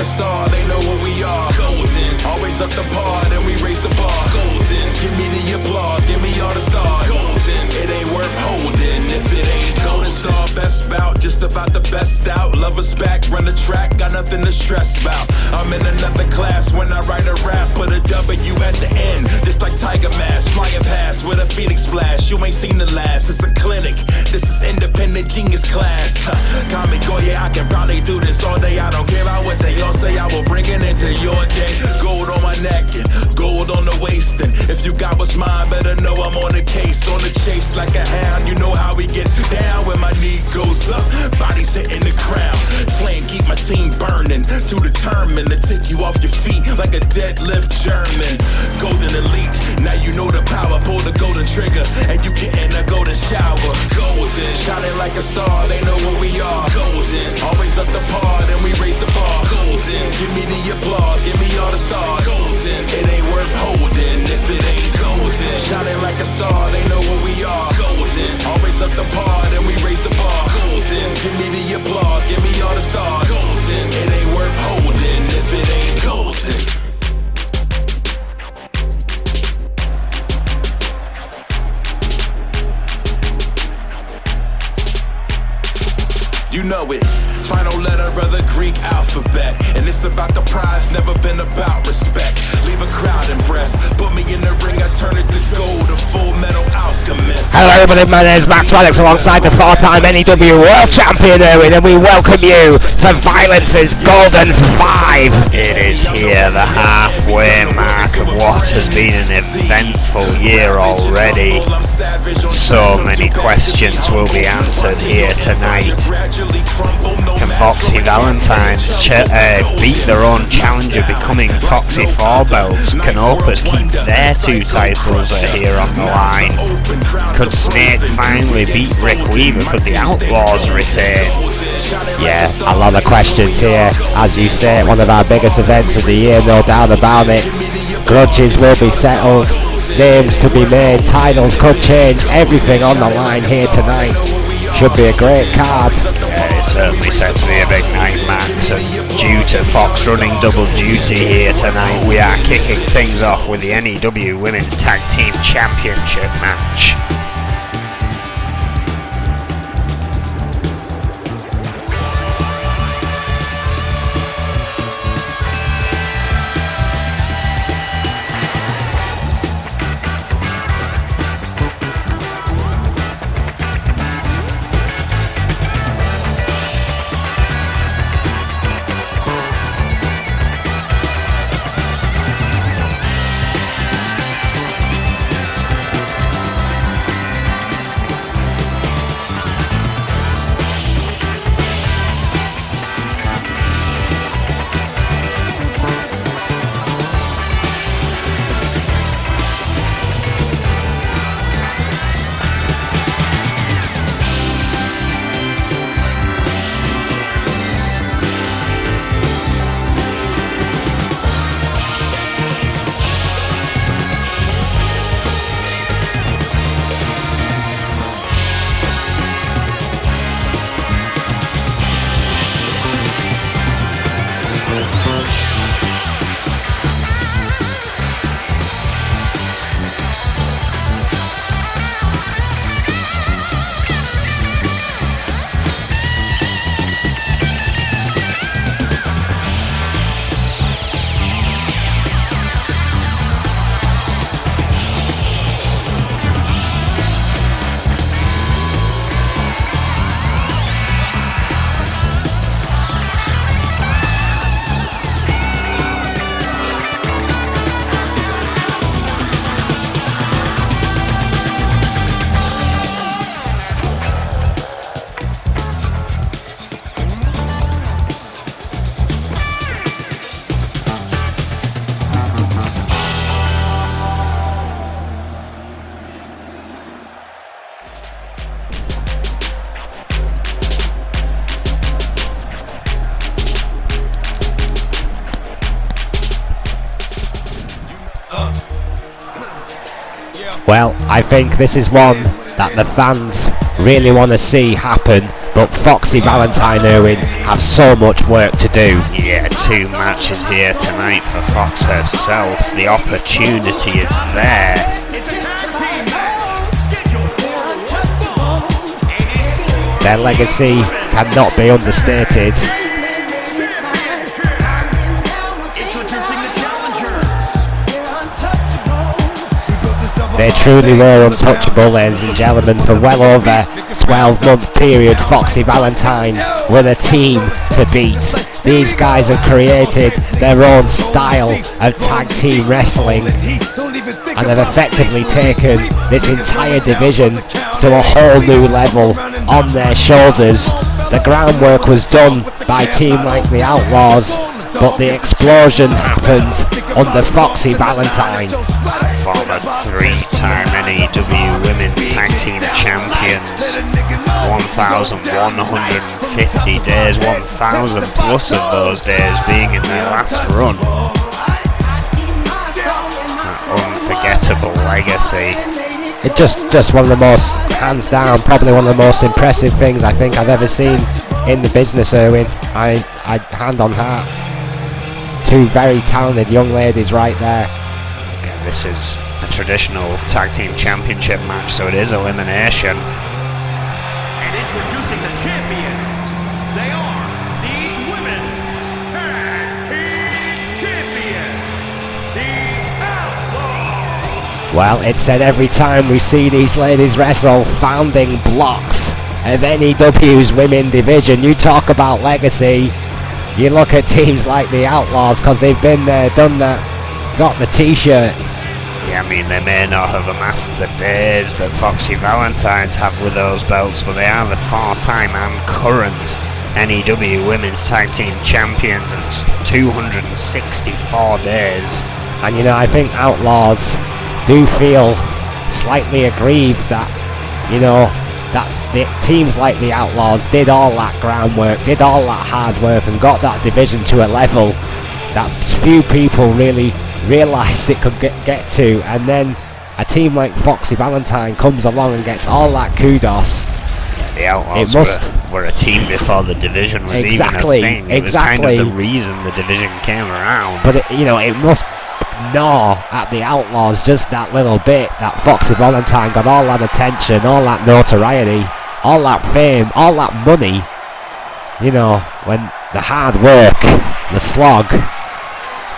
a star, they know what we are. Golden, always up the par, then we raise the bar. Golden, give me the applause, give me all the stars. Golden, it ain't worth holding if it ain't golden. Star best bout, just about the best out. Lovers back, run the track, got nothing to stress about. I'm in another class when I write a rap, put a W at the end, just like Tiger Mask, flying past with a Phoenix splash. You ain't seen the last, it's a clinic. This is independent genius class. Call me Goya, I can probably do this all day. I don't care about what they all say, I will bring it into your day. Gold on my neck and gold on the waist, and if you got what's mine, better know I'm on the case. On the chase like a hound, you know how he gets down when my knee goes up, body's hitting the ground. Flame keep my team burning, too determined to take you off your feet like a deadlift German. Golden elite, now you know the power. Pull the golden trigger and you get in a golden shower. Golden, shining like a star, they know what we are. Golden, always up the par, then we raise the bar. Golden, give me the applause, give me all the stars. Golden, it ain't worth holding if it ain't golden. Shining like a star, they know what we are. Golden, always up the par, then we raise the bar. Golden, give me the applause, give me all the stars. Golden, it ain't worth holding if it ain't golden. You know it, final letter of the Greek alphabet. And it's about the prize, never been about respect. Leave a crowd impressed, put me in the ring, I turn it to gold, a full metal alchemist. Hello everybody, my name is Max Alex alongside the 4-time NEW World Champion Erwin, and we welcome you to Violence's Golden 5. It is here, the halfway mark of what has been an eventful year already. So many questions will be answered here tonight. Can Foxy Valentine's beat their own challenger, becoming Foxy 4 belts? Can Opus keep their 2 titles here on the line? Could Snake finally beat Rick Weaver? Could the Outlaws retain? Yeah, a lot of questions here. As you say, one of our biggest events of the year, no doubt about it. Grudges will be settled, names to be made, titles could change, everything on the line here tonight. Should be a great card. Yeah, it's certainly set to be a big night, Max. And due to Fox running double duty here tonight, we are kicking things off with the NEW Women's Tag Team Championship match. Well, I think this is one that the fans really want to see happen, but Foxy Valentine Irwin have so much work to do. Yeah, 2 matches here tonight for Fox herself. The opportunity is there. Their legacy cannot be understated. They truly were untouchable, ladies and gentlemen. For well over 12-month period, Foxy Valentine were the team to beat. These guys have created their own style of tag team wrestling and have effectively taken this entire division to a whole new level on their shoulders. The groundwork was done by a team like the Outlaws, but the explosion happened under Foxy Valentine. Former 3-time NEW Women's Tag Team Champions. 1,150 days, 1,000 plus of those days being in their last run. An unforgettable legacy. It just one of the most, hands down, probably one of the most impressive things I think I've ever seen in the business, Irwin. I hand on heart. 2 very talented young ladies right there. Again, this is a traditional tag team championship match, so it is elimination. And introducing the champions, they are the Women's Tag Team Champions, the Outlaws. Well, it's said every time we see these ladies wrestle, founding blocks of NEW's women division. You talk about legacy. You look at teams like the Outlaws, because they've been there, done that, got the t-shirt. Yeah, I mean, they may not have amassed the days that Foxy Valentines have with those belts, but they are the 4-time and current NEW Women's Tag Team Champions, and it's 264 days. And you know, I think Outlaws do feel slightly aggrieved that, you know, that the teams like the Outlaws did all that groundwork, did all that hard work, and got that division to a level that few people really realised it could get to. And then a team like Foxy Valentine comes along and gets all that kudos. The Outlaws were a team before the division was even a thing. It was kind of the reason the division came around. But it must gnaw at the Outlaws just that little bit that Foxy Valentine got all that attention, all that notoriety, all that fame, all that money. You know, when the hard work, the slog,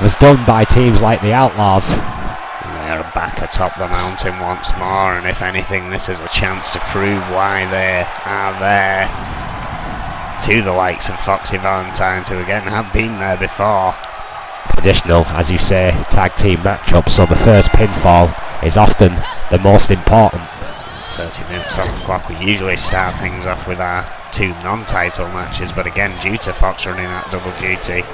was done by teams like the Outlaws. They're back atop the mountain once more, and if anything, this is a chance to prove why they are there to the likes of Foxy Valentines, who again have been there before. Traditional, as you say, tag team matchup, so the first pinfall is often the most important. 30 minutes on the clock. We usually start things off with our 2 non-title matches, but again, due to Fox running that double duty,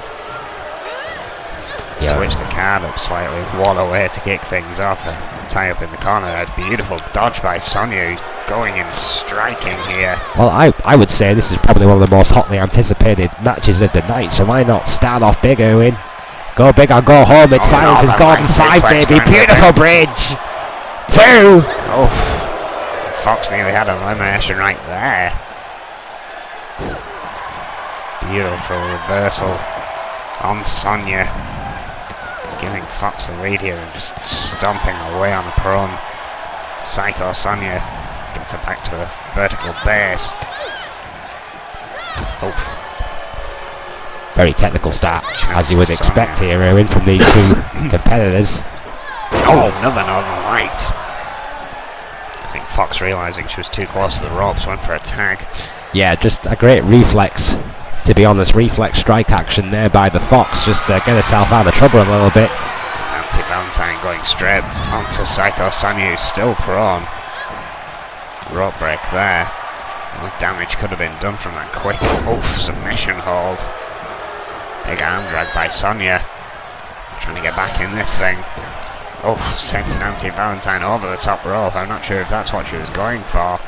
switch the card up slightly. What a way to kick things off. A tie up in the corner. A beautiful dodge by Sonya, going and striking here. Well, I would say this is probably one of the most hotly anticipated matches of the night, so why not start off big, Owen? Go big or go home. It's Violence is Gordon 5, baby. Beautiful bridge. 2. Oh, Fox nearly had an elimination right there. Beautiful reversal on Sonya, giving Fox the lead here and just stomping away on a prone. Psycho Sonya gets her back to a vertical base. Oof. Very technical start, as you would expect here, Owen, from these 2 competitors. Oh, another Northern Light. I think Fox, realising she was too close to the ropes, went for a tag. Yeah, just a great reflex, to be honest, reflex strike action there by the Fox, just to get herself out of trouble a little bit. Nancy Valentine going straight onto Psycho Sonya, who's still prone. Rope break there. What damage could have been done from that quick submission hold. Big arm drag by Sonya, trying to get back in this thing. Sends Nancy Valentine over the top rope. I'm not sure if that's what she was going for.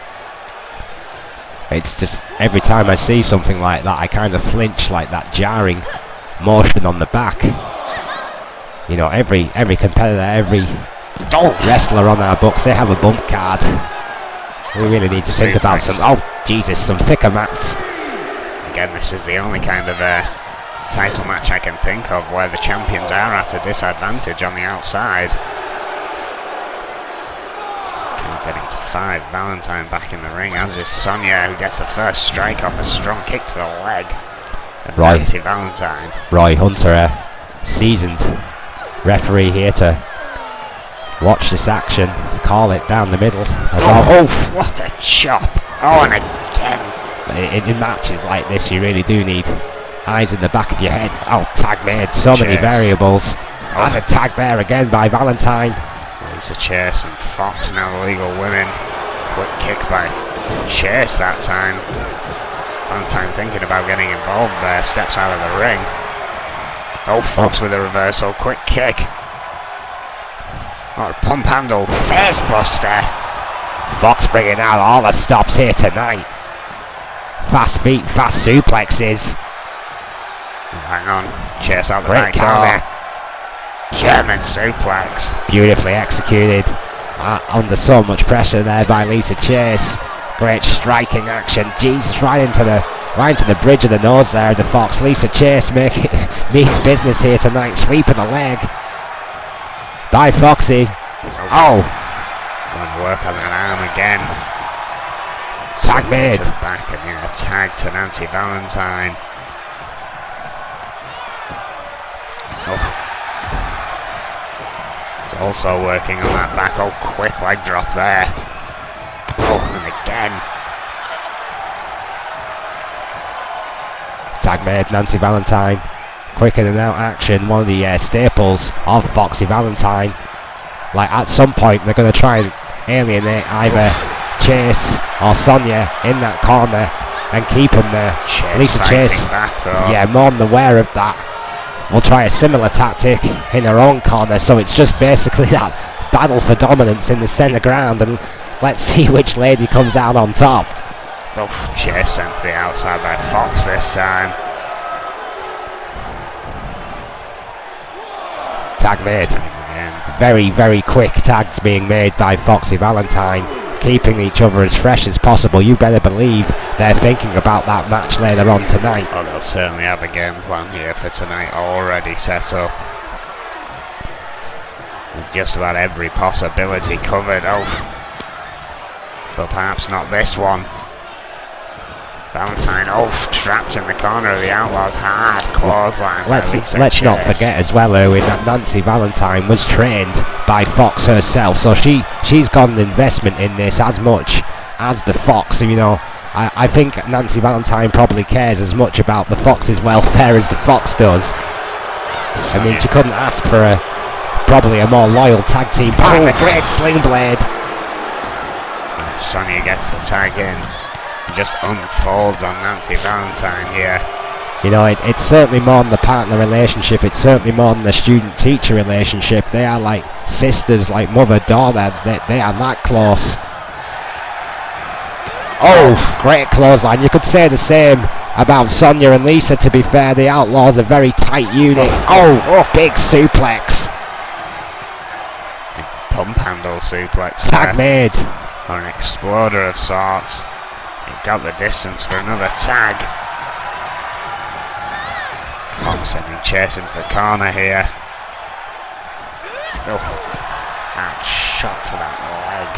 It's just, every time I see something like that, I kind of flinch, like that jarring motion on the back. You know, every competitor, every wrestler on our books, they have a bump card. We really need to think about some, oh Jesus, some thicker mats. Again, this is the only kind of title match I can think of where the champions are at a disadvantage on the outside. Getting to 5, Valentine back in the ring, as is Sonia, who gets the first strike off a strong kick to the leg. And Right. Nancy Valentine. Roy Hunter, a seasoned referee here to watch this action, call it down the middle. As What a chop! Oh, and again. in matches like this, you really do need eyes in the back of your head. Oh, tag made, so many variables. And a tag there again by Valentine. Lisa Chase and Fox, now the legal women. Quick kick by Chase that time. Valentine thinking about getting involved there, steps out of the ring. Oh, Fox with a reversal, quick kick. Oh, pump handle, face buster. Fox bringing out all the stops here tonight. Fast feet, fast suplexes. Hang on, Chase out the Great back door. German suplex. Beautifully executed. Under so much pressure there by Lisa Chase. Great striking action. Jesus, right into the bridge of the nose there. The Fox. Lisa Chase means business here tonight. Sweeping the leg by Foxy. Oh, Going to work on that arm again. tag made. To the back and then a tag to Nancy Valentine. He's also working on that back. Oh, quick leg drop there. Oh, and again. Tag made. Nancy Valentine. Quick in and out action. One of the staples of Foxy Valentine. Like at some point they're going to try and alienate either Chase or Sonia in that corner and keep him there. Lisa Chase, back, yeah, more than aware of that. We'll try a similar tactic in her own corner, so it's just basically that battle for dominance in the centre ground, and let's see which lady comes out on top. Oh, Chase sent to the outside by Fox this time. Tag made. Again. Very, very quick tags being made by Foxy Valentine, keeping each other as fresh as possible. You better believe they're thinking about that match later on tonight. Oh, they'll certainly have a game plan here for tonight already set up. With just about every possibility covered. Oh, but perhaps not this one. Valentine, trapped in the corner of the Outlaws. Hard clothesline. Let's not forget as well, Erwin, that Nancy Valentine was trained by Fox herself, so she's got an investment in this as much as the Fox. You know, I think Nancy Valentine probably cares as much about the Fox's welfare as the Fox does. I mean, she couldn't ask for probably a more loyal tag team partner. Great sling blade. And Sonia gets the tag in. Just unfolds on Nancy Valentine here. You know, it's certainly more than the partner relationship. It's certainly more than the student-teacher relationship. They are like sisters, like mother-daughter. They are that close. Oh, great clothesline. You could say the same about Sonia and Lisa, to be fair. The Outlaws are a very tight unit. Oh, big suplex. Pump handle suplex. Tag made. Or an exploder of sorts. He got the distance for another tag. Fox sending Chase into the corner here. Oh, that shot to that leg.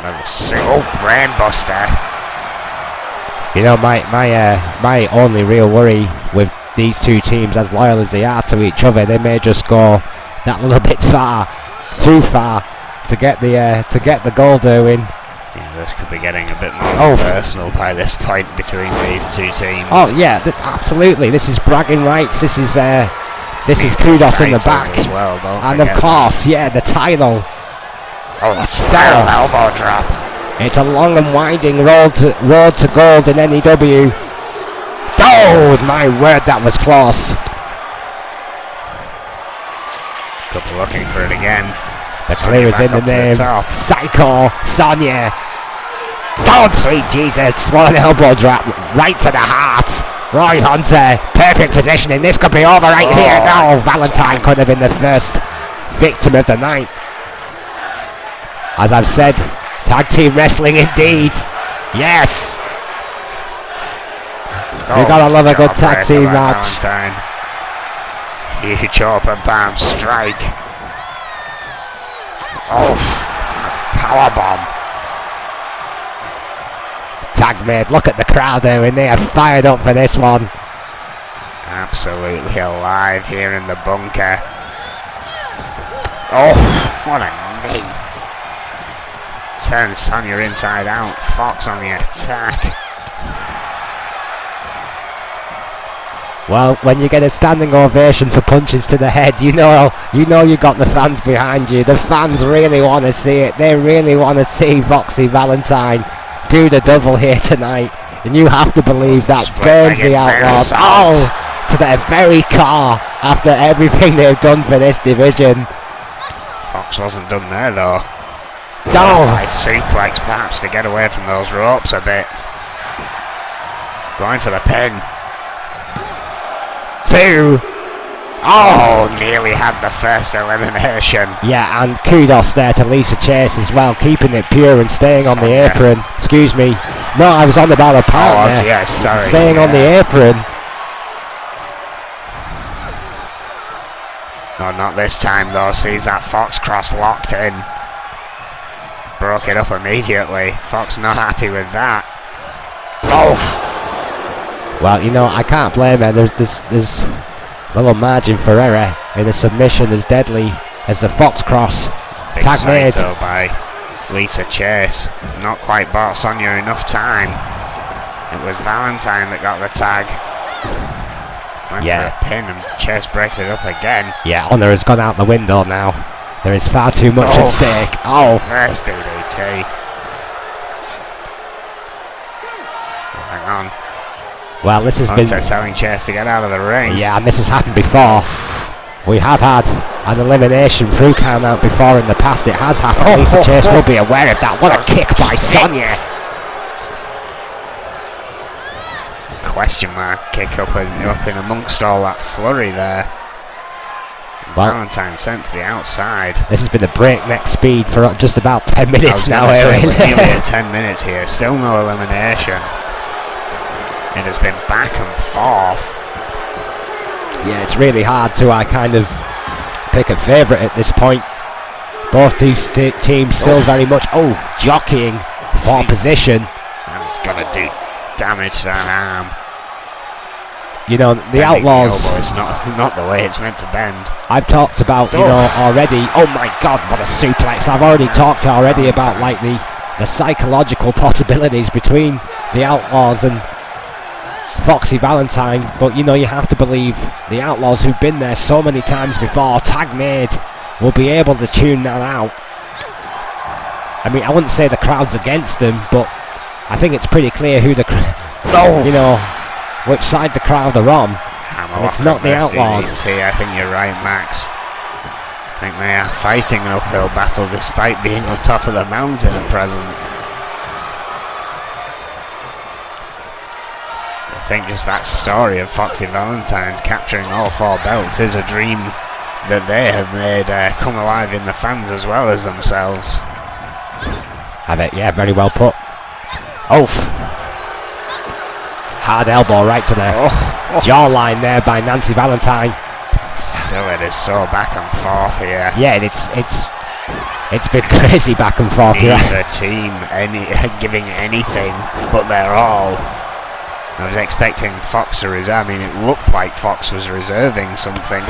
Another single brain buster. You know, my only real worry with these two teams, as loyal as they are to each other, they may just go that little bit too far to get the goal, Derwin. Yeah, this could be getting a bit more personal by this point between these two teams. Oh yeah, absolutely. This is bragging rights. This is kudos in the back as well, and of course, the title. Oh, that's down elbow drop. It's a long and winding road to gold in NEW. Oh my word, that was close. Could be looking for it again. The clear is in the name. Psycho Sonia. God, sweet Jesus! What an elbow drop right to the heart. Roy Hunter, perfect positioning. This could be over right here. No, Valentine could have been the first victim of the night. As I've said, tag team wrestling indeed. Yes. You gotta love a good tag team match. Valentine. Huge open palm strike. Oh, powerbomb. Tag made. Look at the crowd there, and they are fired up for this one. Absolutely alive here in the bunker. Oh, what a knee. Turns Sonya inside out. Fox on the attack. Well, when you get a standing ovation for punches to the head, you know you got the fans behind you. The fans really want to see it. They really want to see Foxy Valentine do the double here tonight. And you have to believe that burns the Outlaws. Oh, to their very car after everything they've done for this division. Fox wasn't done there though. Oh. Nice suplex perhaps to get away from those ropes a bit. Going for the pin. 2. Oh, nearly had the first elimination. Yeah, and kudos there to Lisa Chase as well, keeping it pure and staying on the apron. Excuse me. No, I was on about a part there. Yeah, sorry. Staying on the apron. No, not this time though. Sees that Fox cross locked in. Broke it up immediately. Fox not happy with that. Oh! Well, you know, I can't blame her. There's little margin for error in a submission as deadly as the Fox cross. Big Tag made. Saito by Lisa Chase. Not quite bought Sonya enough time. It was Valentine that got the tag. Went for a pin and Chase breaks it up again. Yeah, Honor has gone out the window now. There is far too much at stake. Oh. First DDT. Hang on. Well, this has Hunter been telling Chase to get out of the ring. Yeah, and this has happened before. We have had an elimination through count out before in the past. It has happened. Lisa Chase will be aware of that. What a kick by Sonya. Question mark kick up in amongst all that flurry there. Well, Valentine sent to the outside. This has been a breakneck speed for just about 10 minutes now, Aaron. Nearly at 10 minutes here. Still no elimination. It has been back and forth. Yeah, it's really hard to kind of pick a favourite at this point. Both these teams still very much jockeying for position. And it's gonna do damage to that arm. You know, the Outlaws. It's not the way it's meant to bend. I've talked about, you know, already. Oh my God, what a suplex! I've already talked already about like the psychological possibilities between the Outlaws and Foxy Valentine, but you know, you have to believe the Outlaws, who've been there so many times before, tag made, will be able to tune that out. I mean, I wouldn't say the crowd's against them, but I think it's pretty clear who the you know, which side the crowd are on. And it's not the Outlaws. I think you're right, Max. I think they are fighting an uphill battle despite being on top of the mountain at present. I think just that story of Foxy Valentine's capturing all 4 belts is a dream that they have made come alive in the fans as well as themselves. Have it, yeah, very well put. Oof. Hard elbow right to the jawline there by Nancy Valentine. Still, it is so back and forth here. Yeah, it's been crazy back and forth here. Neither team giving anything, but they're all. I was expecting Fox to reserve. I mean, it looked like Fox was reserving something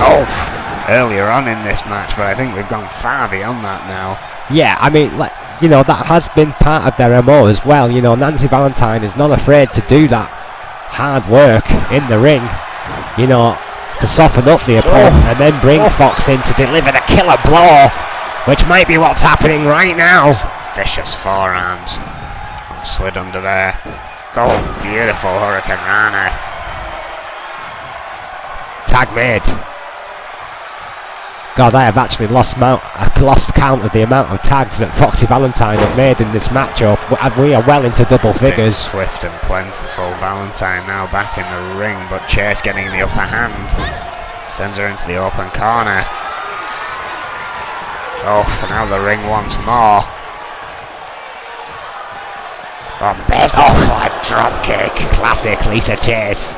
earlier on in this match, but I think we've gone far beyond that now. Yeah, I mean, like, you know, that has been part of their MO as well. You know, Nancy Valentine is not afraid to do that hard work in the ring, you know, to soften up the opponent and then bring Fox in to deliver the killer blow, which might be what's happening right now. Vicious forearms. Slid under there. Oh, beautiful Hurricane Rana. Tag made. God, I have actually lost count of the amount of tags that Foxy Valentine have made in this matchup. We are well into double figures. Swift and plentiful. Valentine now back in the ring, but Chase getting the upper hand. Sends her into the open corner. Oh, for now the ring once more. Oh, bedside drop kick. Classic Lisa Chase.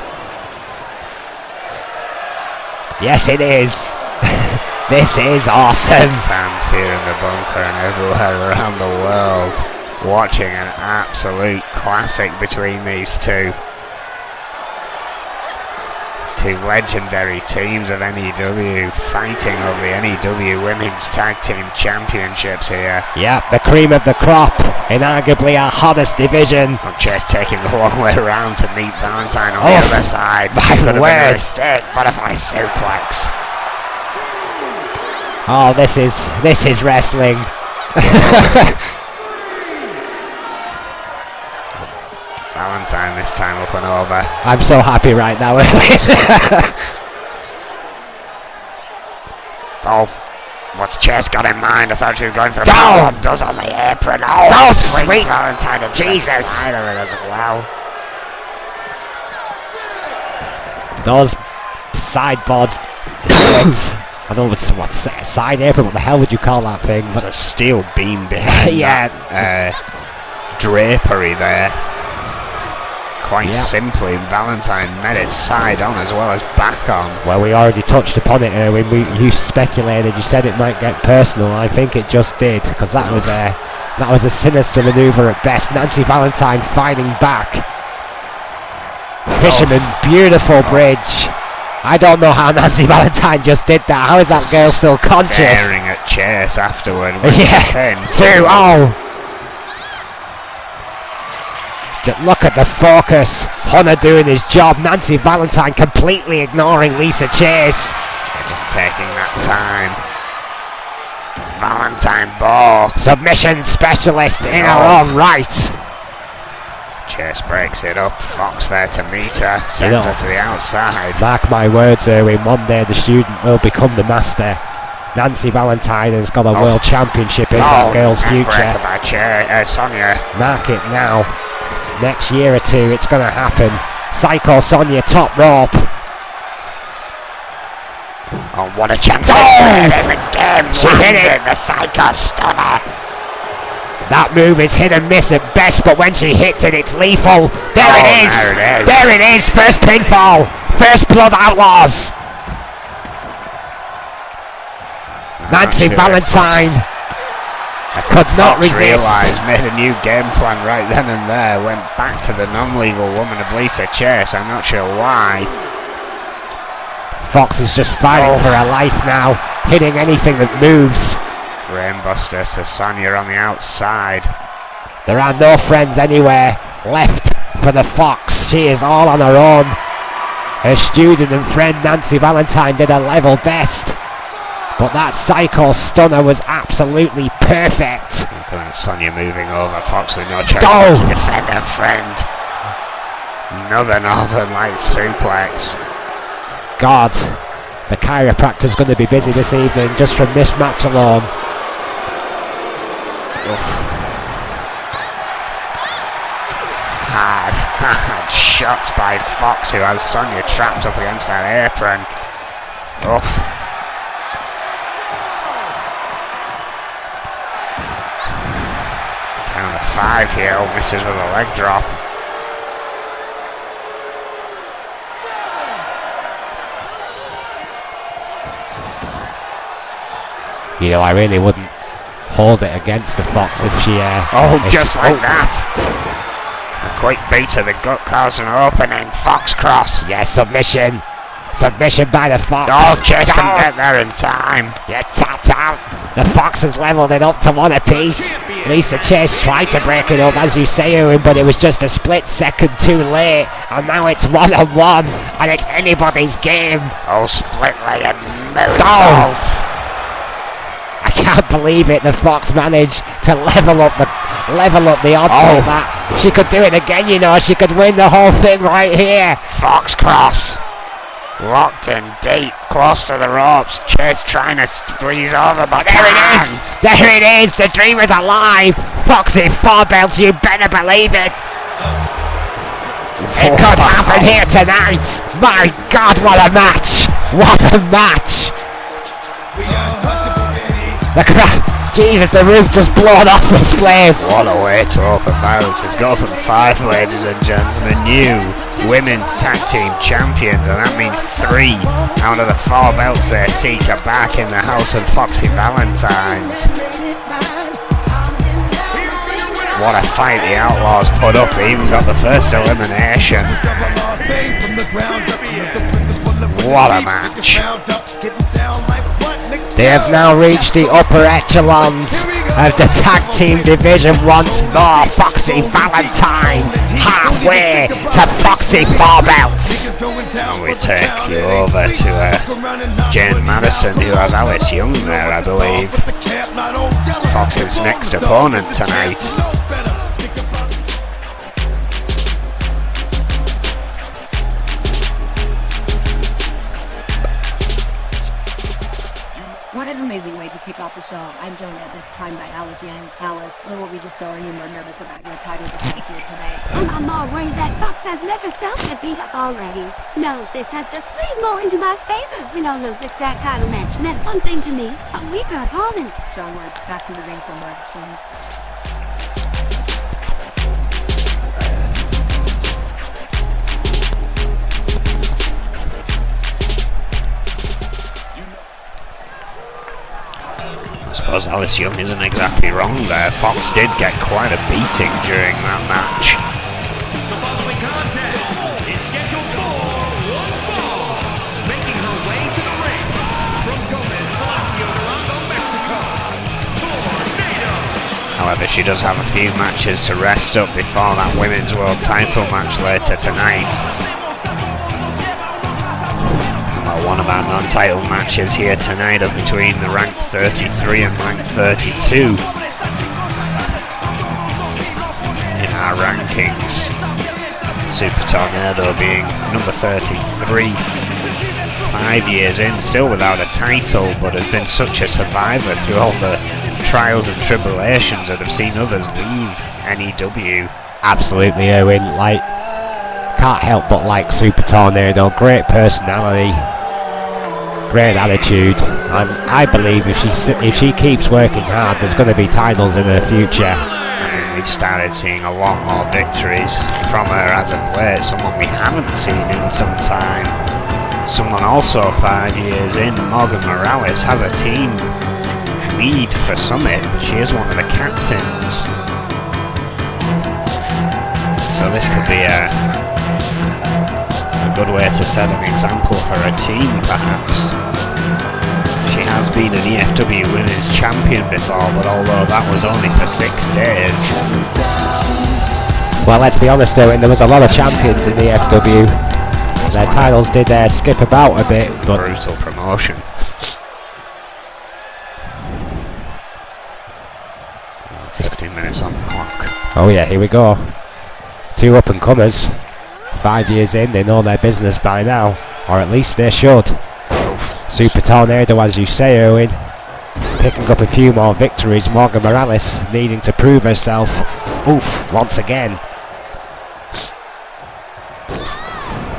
Yes, it is. This is awesome. Fans here in the bunker and everywhere around the world watching an absolute classic between these two. These two legendary teams of NEW fighting over the NEW Women's Tag Team Championships here. Yep, the cream of the crop in arguably our hottest division. I'm just taking the long way around to meet Valentine on the other side. My Could have been a word. mistake, butterfly suplex. Oh, this is wrestling. Valentine this time up and over. I'm so happy right now. Oh, what's Chase got in mind? I thought she was going for a Down! power does on the apron. Oh, Down, swings sweet Valentine into the Jesus. side of it as well. Those sideboards. I don't know what's side apron. What the hell would you call that thing? There's But a steel beam behind Yeah. that drapery there. Quite Yeah. simply, Valentine met it side on as well as back on. well, we already touched upon it, Erwin. You speculated. You said it might get personal. I think it just did, because that was a sinister maneuver at best. Nancy Valentine fighting back. Fisherman, beautiful bridge. I don't know how Nancy Valentine just did that. How is that girl still conscious? Staring at Chase afterward. with the Yeah, pin. 2-0. Just look at the focus. Hunter doing his job. Nancy Valentine completely ignoring Lisa Chase. Just taking that time. Valentine ball. Submission specialist in her own right. Chase breaks it up. Fox there to meet her. Sends her to the outside. Mark my words, Erwin. One day the student will become the master. Nancy Valentine has got a world championship in that girl's future. Breaker by Sonya. Mark it now. Next year or two, it's going to happen. Psycho Sonya top rope. Oh, what a chance. She hit it. The Psycho Stunner. That move is hit and miss at best, but when she hits it, it's lethal. There it is. There it is. There it is. First pinfall. First Blood Outlaws. Nancy Valentine could not resist. Realised, made a new game plan right then and there. Went back to the non-legal woman of Lisa Chase. I'm not sure why. Fox is just fighting for her life now, hitting anything that moves. Rainbuster to Sonya on the outside. There are no friends anywhere left for the Fox. She is all on her own. Her student and friend Nancy Valentine did her level best, but that Psycho Stunner was absolutely perfect. Look at that, Sonya moving over. Fox with no choice Oh. but to defend her friend. Another Northern Light suplex. God, the chiropractor's going to be busy this evening just from this match alone. Hard shots by Fox, who has Sonya trapped up against that apron. Oof. Count of 5 here, misses with a leg drop. You know, I really wouldn't hold it against the Fox if she... Just like that. A quick beat to the gut cause an opening. Fox cross. Yeah, submission. Submission by the Fox. Oh, Chase can get there in time. Yeah, tap out. The Fox has leveled it up to 1 apiece. Lisa Chase tried to break it up, as you say, Owen, but it was just a split second too late. And now it's 1-on-1, and it's anybody's game. Oh, split leg and moonsault. I can't believe it. The Fox managed to level up the odds like that. She could do it again, you know. She could win the whole thing right here. Fox cross. Locked in deep, close to the ropes. Chase trying to squeeze over, but There it is. There it is. The dream is alive. Foxy 4 belts. You better believe it. It could happen here tonight. My God, what a match. What a match. The crowd. Jesus, the roof just blown off this place. What a way to open violence. It's Gotham 5, ladies and gentlemen, new women's tag team champions, and that means 3 out of the 4 belts they seek are back in the house of Foxy Valentines. What a fight the Outlaws put up. They even got the first elimination. What a match. They have now reached the upper echelons of the tag team division once more. Foxy Valentine halfway to Foxy 4 belts. And we take you over to Jane Madison, who has Alice Young there, I believe. Fox's next opponent tonight. What an amazing way to kick off the show. I'm joined at this time by Alice Young. Alice, when will we just saw you more nervous about your title defense here today? I'm more worried that Fox has let herself get beat up already. No, this has just played more into my favor. We all lose this tag title match meant one thing to me, a weaker opponent. Strong words. Back to the ring for more action. I suppose Alice Young isn't exactly wrong there. Fox did get quite a beating during that match. The following contest is scheduled for one fall. Making her way to the ring from Gomez Palacio, Durango, Mexico, Tornado. However, she does have a few matches to rest up before that Women's World Title match later tonight. One of our non-title matches here tonight are between the ranked 33 and ranked 32 in our rankings. Super Tornado being number 33, 5 years in, still without a title, but has been such a survivor through all the trials and tribulations that have seen others leave NEW. Absolutely, Owen. Like, can't help but like Super Tornado. Great personality. Great attitude, and I believe if she keeps working hard, there's going to be titles in her future. And we've started seeing a lot more victories from her as of late, someone we haven't seen in some time. Someone also 5 years in, Morgan Morales, has a team lead for Summit. She is one of the captains. So this could be a good way to set an example for a team, perhaps. She has been an EFW Women's Champion before, but although that was only for 6 days. Well, let's be honest, Owen, there was a lot of champions in the EFW. Their titles did skip about a bit, but brutal promotion. Oh, 15 minutes on the clock. oh yeah, here we go. 2 up-and-comers. 5 years in, they know their business by now, or at least they should. Super Tornado, as you say, Owen, picking up a few more victories. Morgan Morales needing to prove herself, once again.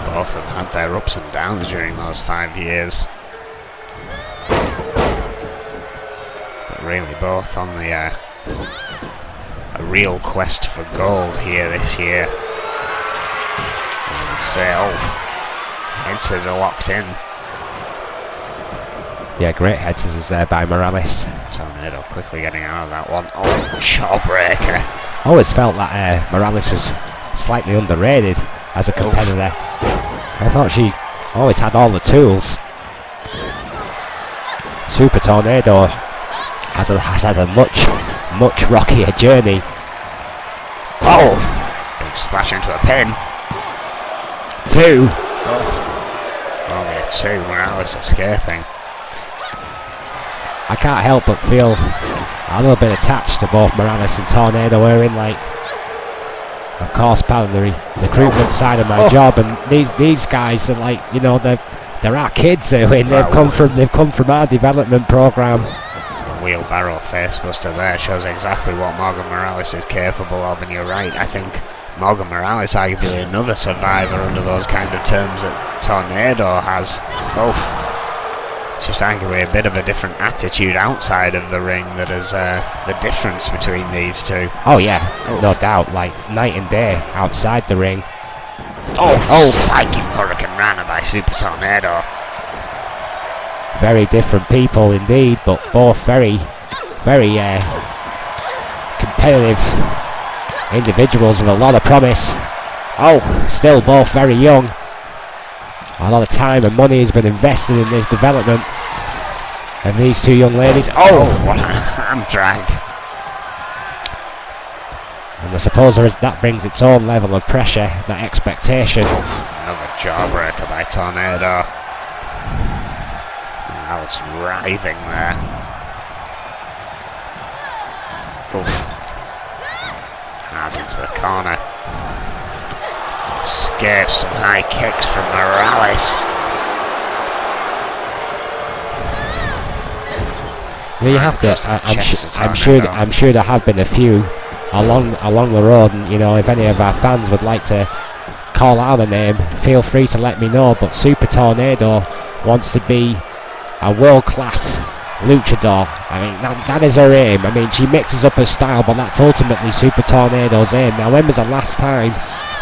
Both have had their ups and downs during those 5 years. But really both on a real quest for gold here this year. Head scissors are locked in. Yeah, great head scissors there by Morales. Tornado quickly getting out of that one. Oh, jawbreaker. Always felt that Morales was slightly underrated as a competitor. I thought she always had all the tools. Super Tornado has had a much rockier journey. Oh! Big splash into a pin. 2. Only a 2. Morales escaping. I can't help but feel a little bit attached to both Morales and Tornado. We're in, like, of course, pal, the recruitment side of my job, and these guys are like, you know, they're our kids. They've come from our development program. Wheelbarrow facebuster there shows exactly what Morgan Morales is capable of, and you're right. I think Morgan Morales arguably another survivor under those kind of terms that Tornado has. It's just arguably a bit of a different attitude outside of the ring that is the difference between these two. Oh yeah, no doubt, like night and day outside the ring. Spiking Hurricane Rana by Super Tornado. Very different people indeed, but both very, very competitive individuals with a lot of promise. Oh, still both very young. A lot of time and money has been invested in this development of these two young ladies. Oh, what a hand drag. And I suppose that brings its own level of pressure, that expectation. Another jawbreaker by Tornado. Alice writhing there. Oof. Hard into the corner. Escapes some high kicks from Morales. Yeah, you have to. I'm sure there have been a few along the road, and you know, if any of our fans would like to call out a name, feel free to let me know. But Super Tornado wants to be a world-class luchador. I mean, that is her aim. I mean, she mixes up her style, but that's ultimately Super Tornado's aim. Now, when was the last time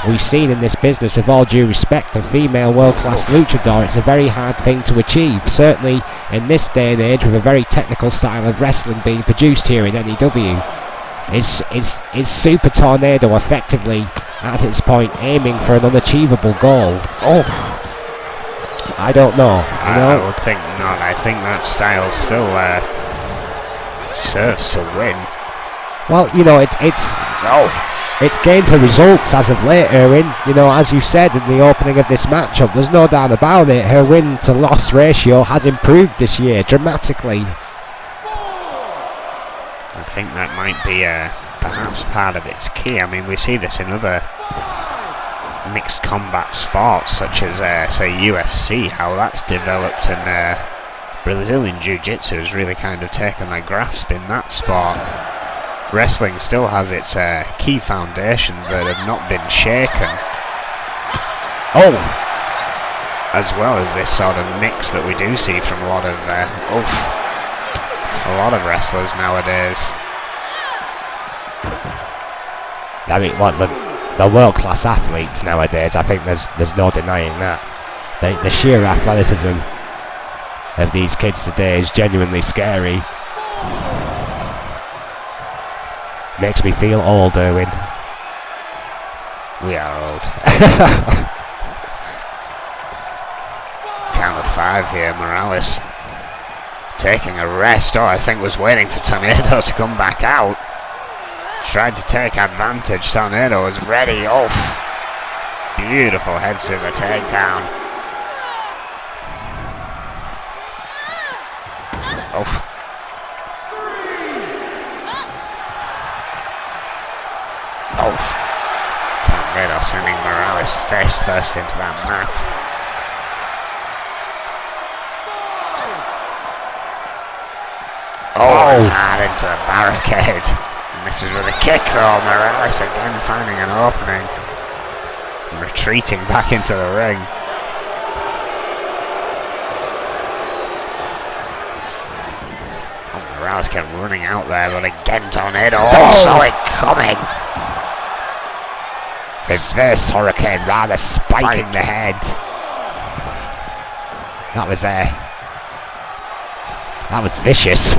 we've seen in this business, with all due respect, a female world-class luchador? It's a very hard thing to achieve, certainly in this day and age, with a very technical style of wrestling being produced here in NEW. Is Super Tornado effectively, at its point, aiming for an unachievable goal? Oh, I don't know. I would think not. I think that style still serves to win. Well, you know, it's gained her results as of late, Erwin. You know, as you said in the opening of this matchup, there's no doubt about it. Her win-to-loss ratio has improved this year dramatically. I think that might be perhaps part of its key. I mean, we see this in other mixed combat sports, such as, say, UFC, how that's developed, and Brazilian Jiu-Jitsu has really kind of taken a grasp in that sport. Wrestling still has its key foundations that have not been shaken. Oh! As well as this sort of mix that we do see from a lot of wrestlers nowadays. I mean, what the world-class athletes nowadays, I think there's no denying that. The sheer athleticism of these kids today is genuinely scary. Makes me feel old, Erwin. We are old. Count of 5 here, Morales taking a rest. Oh, I think was waiting for Tornado to come back out. Tried to take advantage. Tornado was ready. Oh, beautiful head scissor takedown. Oh. Oh. Tornado sending Morales face first into that mat. Oh, hard into the barricade. Misses with a kick though. Morales again finding an opening. Retreating back into the ring. Oh, Morales kept running out there, but again Tornado. Oh, saw it coming. Reverse Hurricane Rana spiking the head. That was vicious.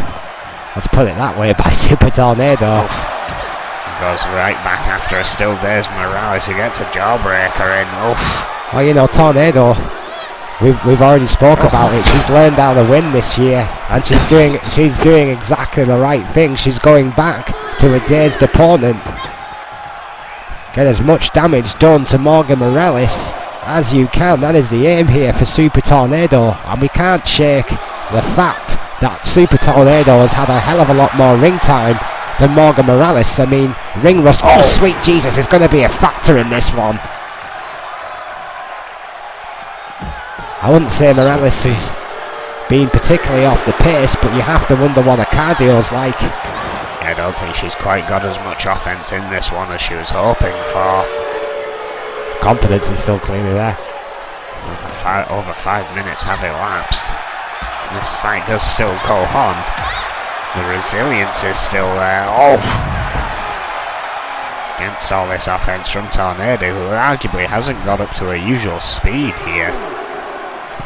Let's put it that way by Super Tornado. Goes right back after a still dazed Morales, who gets a jawbreaker in. Well, you know, Tornado, we've already spoke about it. She's learned how to win this year, and she's doing exactly the right thing. She's going back to a dazed opponent. Get as much damage done to Morgan Morales as you can. That is the aim here for Super Tornado, and we can't shake the fact that Super Tornado has had a hell of a lot more ring time than Morgan Morales. I mean, ring rust, oh sweet Jesus, is going to be a factor in this one. I wouldn't say Morales is being particularly off the pace, but you have to wonder what her cardio's like. I don't think she's quite got as much offense in this one as she was hoping for. Confidence is still clearly there. Over 5 minutes have elapsed. This fight does still go on. The resilience is still there. Oh! Against all this offense from Tornado, who arguably hasn't got up to her usual speed here.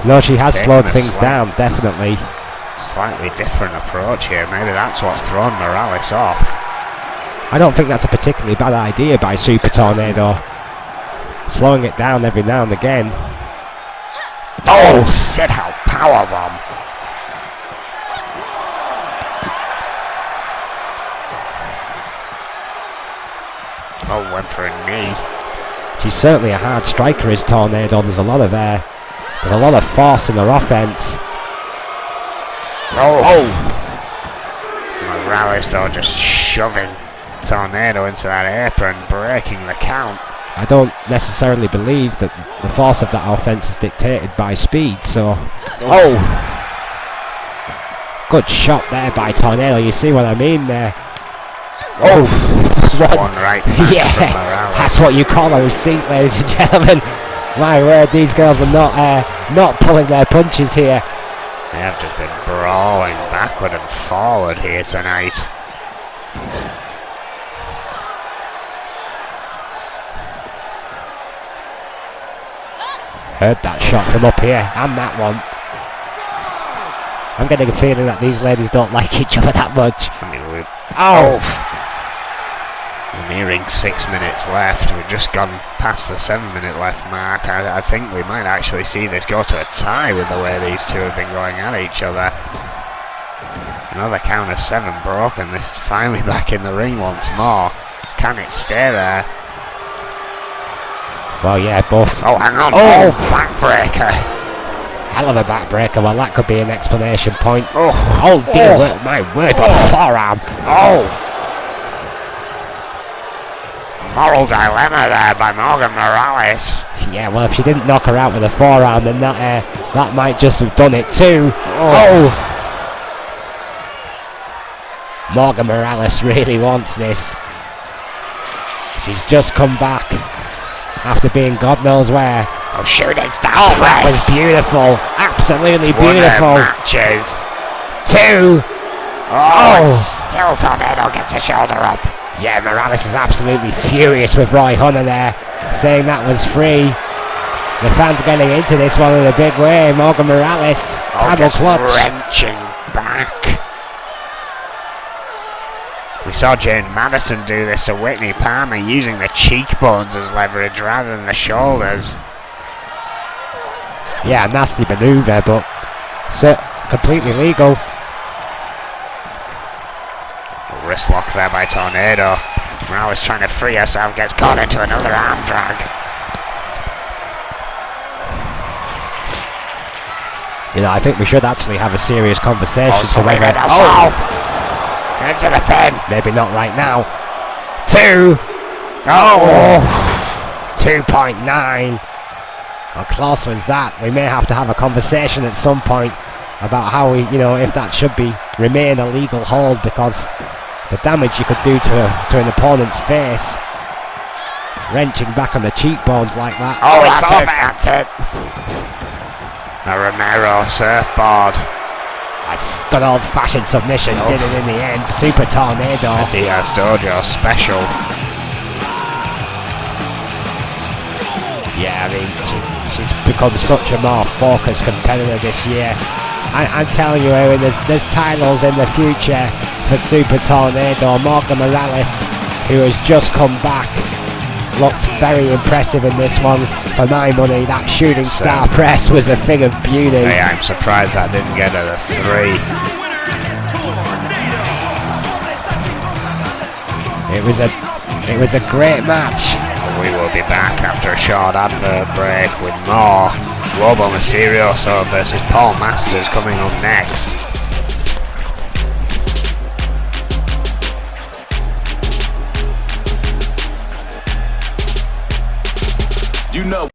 No, she has Taking slowed a things slight- down, definitely. Slightly different approach here. Maybe that's what's thrown Morales off. I don't think that's a particularly bad idea by Super Tornado. Slowing it down every now and again. Oh, sit out powerbomb. Oh, went for a knee. She's certainly a hard striker, is Tornado. There's a lot of force in her offense. Oh! Morales though just shoving Tornado into that apron, breaking the count. I don't necessarily believe that the force of that offense is dictated by speed, so... Oh! Good shot there by Tornado, you see what I mean there? Oh! One right back from Yeah! Morales. That's what you call a receipt, ladies and gentlemen. My word, these girls are not pulling their punches here. They have just been brawling backward and forward here tonight. Heard that shot from up here, and that one. I'm getting a feeling that these ladies don't like each other that much. I mean, Oh! we're nearing 6 minutes left. We've just gone past the 7-minute left mark. I think we might actually see this go to a tie with the way these two have been going at each other. Another count of 7 broken. This is finally back in the ring once more. Can it stay there? Well, yeah, both. Oh, hang on. Oh! Backbreaker. Hell of a backbreaker. Well, that could be an explanation point. Oh, Dear, my word, what a forearm. Oh! Moral dilemma there by Morgan Morales. Yeah, well, if she didn't knock her out with a forearm, then that might just have done it too. Oh! Morgan Morales really wants this. She's just come back after being God knows where. Oh, shooting star That was press. beautiful. Absolutely One of their beautiful. matches. 2. Oh, and still Tornado gets a shoulder up. Yeah, Morales is absolutely furious with Roy Hunter there, saying that was free. The fans getting into this one in a big way. Morgan Morales, Oh, camel just clutch. wrenching back. We saw Jane Madison do this to Whitney Palmer, using the cheekbones as leverage rather than the shoulders. Yeah, nasty maneuver, but completely legal. Wrist lock there by Tornado. Morales trying to free herself, gets caught into another arm drag. You know, I think we should actually have a serious conversation. Oh, So whether, into the pin. maybe not right now. 2. Oh, 2.9. How close was that? We may have to have a conversation at some point about how we, if that should remain a legal hold, because the damage you could do to an opponent's face, wrenching back on the cheekbones like that. oh, that's it. A Romero surfboard. That's good old-fashioned submission. Did it in the end. Super Tornado. Diaz Dojo special. Yeah, I mean, she's become such a more focused competitor this year. I'm telling you, Owen, there's titles in the future for Super Tornado. Morgan Morales, who has just come back, looked very impressive in this one. For my money, that shooting star press was a thing of beauty. Hey, I'm surprised I didn't get her the 3. It was a great match. We will be back after a short advert break with more Lobo Mysterioso versus Paul Masters coming up next. You know.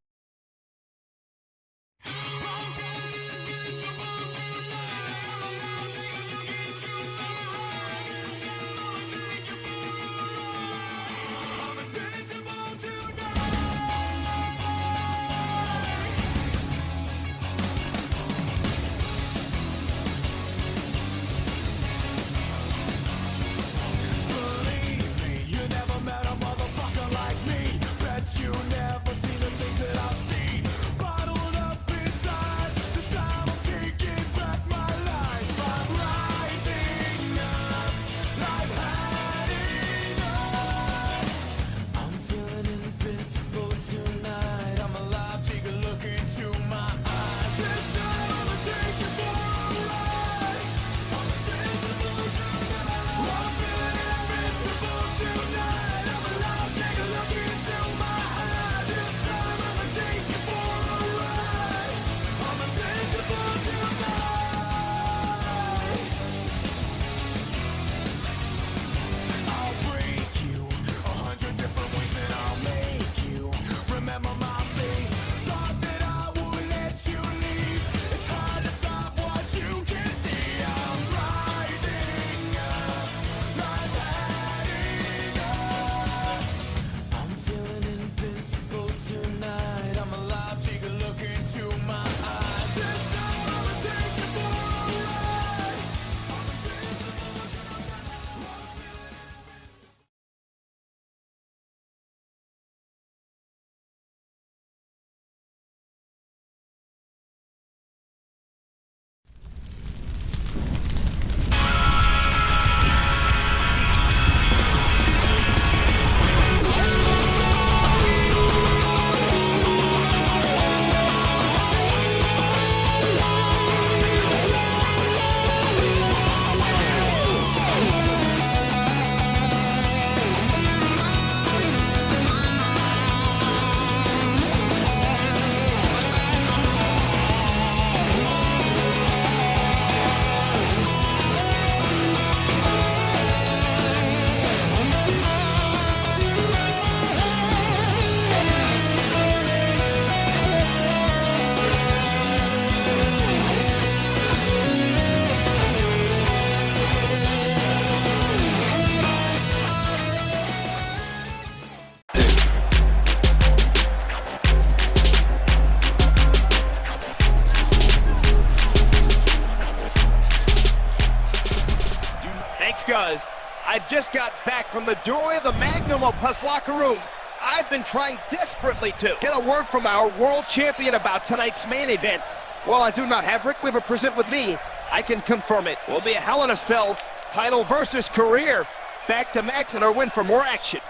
because I've just got back from the doorway of the Magnum Opus locker room. I've been trying desperately to get a word from our world champion about tonight's main event. While I do not have Rick Weaver present with me, I can confirm it. Will be a Hell in a Cell title versus career. Back to Max and Erwin for more action.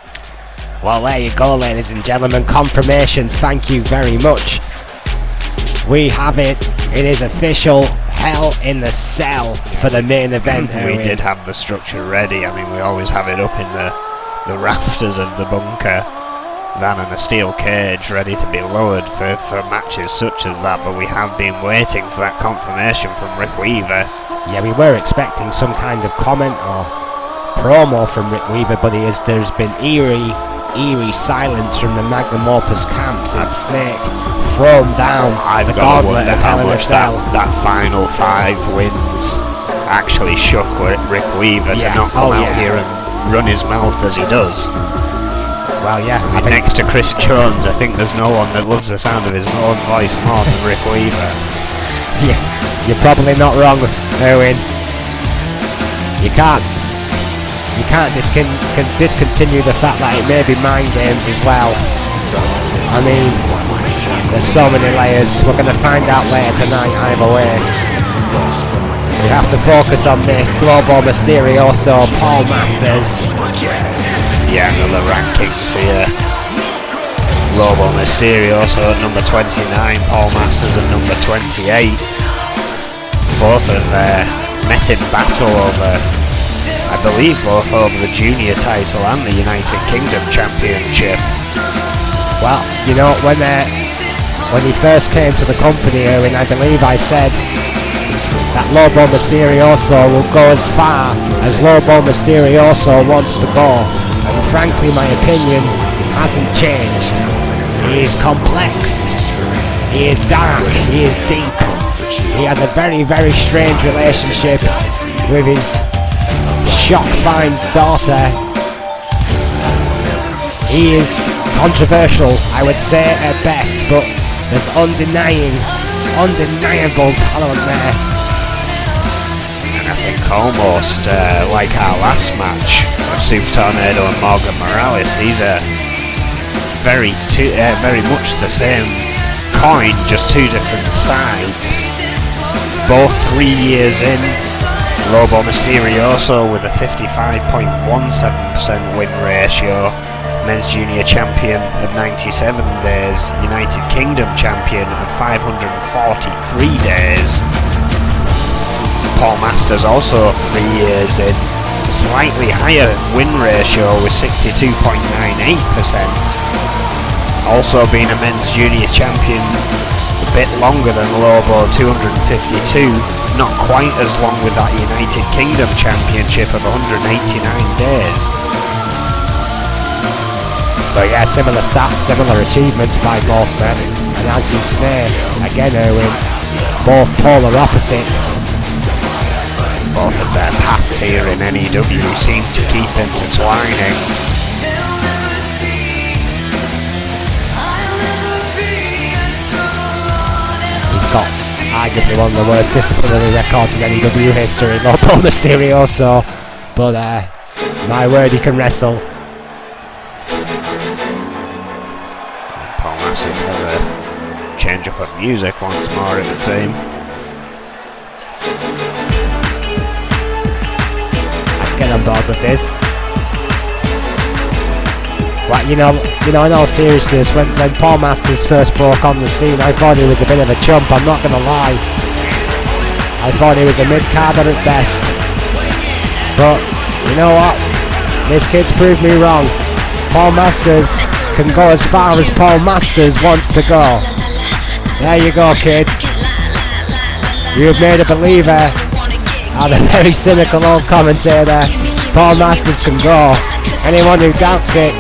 Well, there you go, ladies and gentlemen. Confirmation. Thank you very much. We have it. It is official. Hell in the Cell for the main event. We did have the structure ready. I mean, we always have it up in the rafters of the bunker. That and a steel cage ready to be lowered for matches such as that. But we have been waiting for that confirmation from Rick Weaver. Yeah, we were expecting some kind of comment or promo from Rick Weaver, but there's been eerie silence from the Magnum Opus camps. It's Snake thrown down I've the got to gauntlet wonder of how Hell in a much Cell. that final 5 wins actually shook Rick Weaver to not come out here and run his mouth as he does. Well, yeah. I mean, next to Chris Jones, I think there's no one that loves the sound of his own voice more than Rick Weaver. Yeah, you're probably not wrong, Erwin. You can't discontinue the fact that it may be mind games as well. I mean, there's so many layers. We're going to find out later tonight either way. We have to focus on this. Lobo Mysterioso, Paul Masters. Yeah, another rankings here. Lobo Mysterioso at number 29, Paul Masters at number 28. Both have met in battle over, I believe, both over the junior title and the United Kingdom Championship. Well, you know, when he first came to the company, Erwin, I believe I said that Lobo Mysterioso will go as far as Lobo Mysterioso wants to go. And frankly, my opinion hasn't changed. He is complex. He is dark. He is deep. He has a very, very strange relationship with his shock-fine daughter. He is controversial, I would say at best, but there's undeniable talent there. And I think almost like our last match of Super Tornado and Morgan Morales, these are very much the same coin, just two different sides. Both 3 years in. Lobo Mysterioso with a 55.17% win ratio, men's junior champion of 97 days, United Kingdom champion of 543 days. Paul Masters also 3 years in, slightly higher win ratio with 62.98%. Also been a men's junior champion a bit longer than Lobo, 252, not quite as long with that United Kingdom Championship of 189 days. So yeah, similar stats, similar achievements by both men, and as you say, again Erwin, both polar opposites. Both of their paths here in NEW seem to keep intertwining. He's got arguably one of the worst disciplinary records in NEW history, Lobo Mysterioso, but my word, he can wrestle. Paul Masters has a change up of music once more, it would seem. I'd get on board with this. Well, you know, in all seriousness, when Paul Masters first broke on the scene, I thought he was a bit of a chump, I'm not going to lie. I thought he was a mid-carder at best. But, you know what? This kid's proved me wrong. Paul Masters can go as far as Paul Masters wants to go. There you go, kid. You have made a believer out of a very cynical old commentator. Paul Masters can go. Anyone who doubts it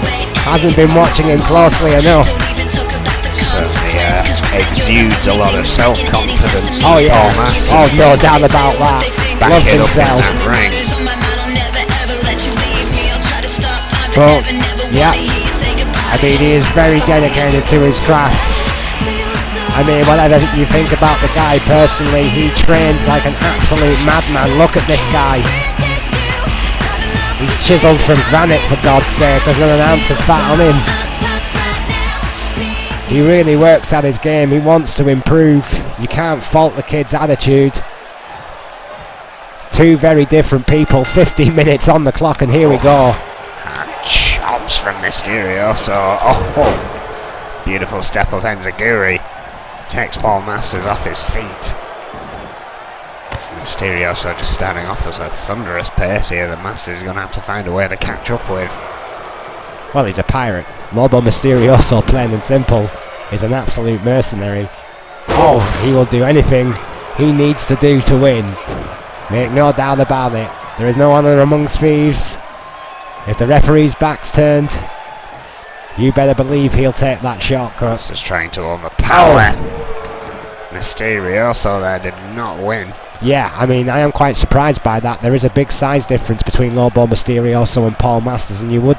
hasn't been watching him closely enough. Certainly exudes a lot of self-confidence. Oh yeah. Paul Masters. Oh, no doubt about that. Back Loves it up himself. in that ring. But yeah, I mean, he is very dedicated to his craft. I mean, whatever you think about the guy personally, he trains like an absolute madman. Look at this guy. He's chiselled from granite, for God's sake. There's not an ounce of fat on him. He really works at his game. He wants to improve. You can't fault the kid's attitude. Two very different people. 15 minutes on the clock, and here we go. Chops from Mysterioso. Oh, beautiful step of Enziguri. Takes Paul Masters off his feet. Mysterioso just starting off as a thunderous pace here that Masters is going to have to find a way to catch up with. Well, he's a pirate. Lobo Mysterioso, plain and simple, is an absolute mercenary. Oh, he will do anything he needs to do to win. Make no doubt about it. There is no honour amongst thieves. If the referee's back's turned, you better believe he'll take that shortcut. Just trying to overpower Mysterioso there, did not win. Yeah, I mean, I am quite surprised by that. There is a big size difference between Lobo Mysterioso and Paul Masters, and you would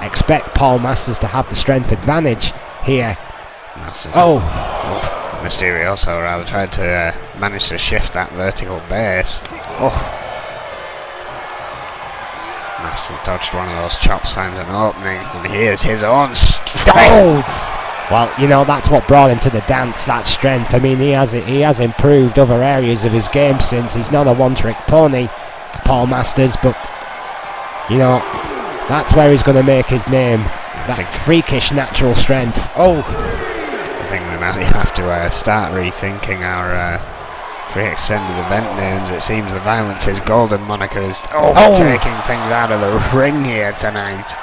expect Paul Masters to have the strength advantage here. Masters. Oh, Mysterioso rather tried to manage to shift that vertical base. Masters dodged one of those chops, finds an opening, and here's his own strength. Well, you know, that's what brought him to the dance, that strength. I mean, he has improved other areas of his game since. He's not a one-trick pony, Paul Masters, but, you know, that's where he's going to make his name. That freakish natural strength. Oh! I think we might have to start rethinking our pre-extended event names. It seems the Violence is Golden moniker is taking things out of the ring here tonight.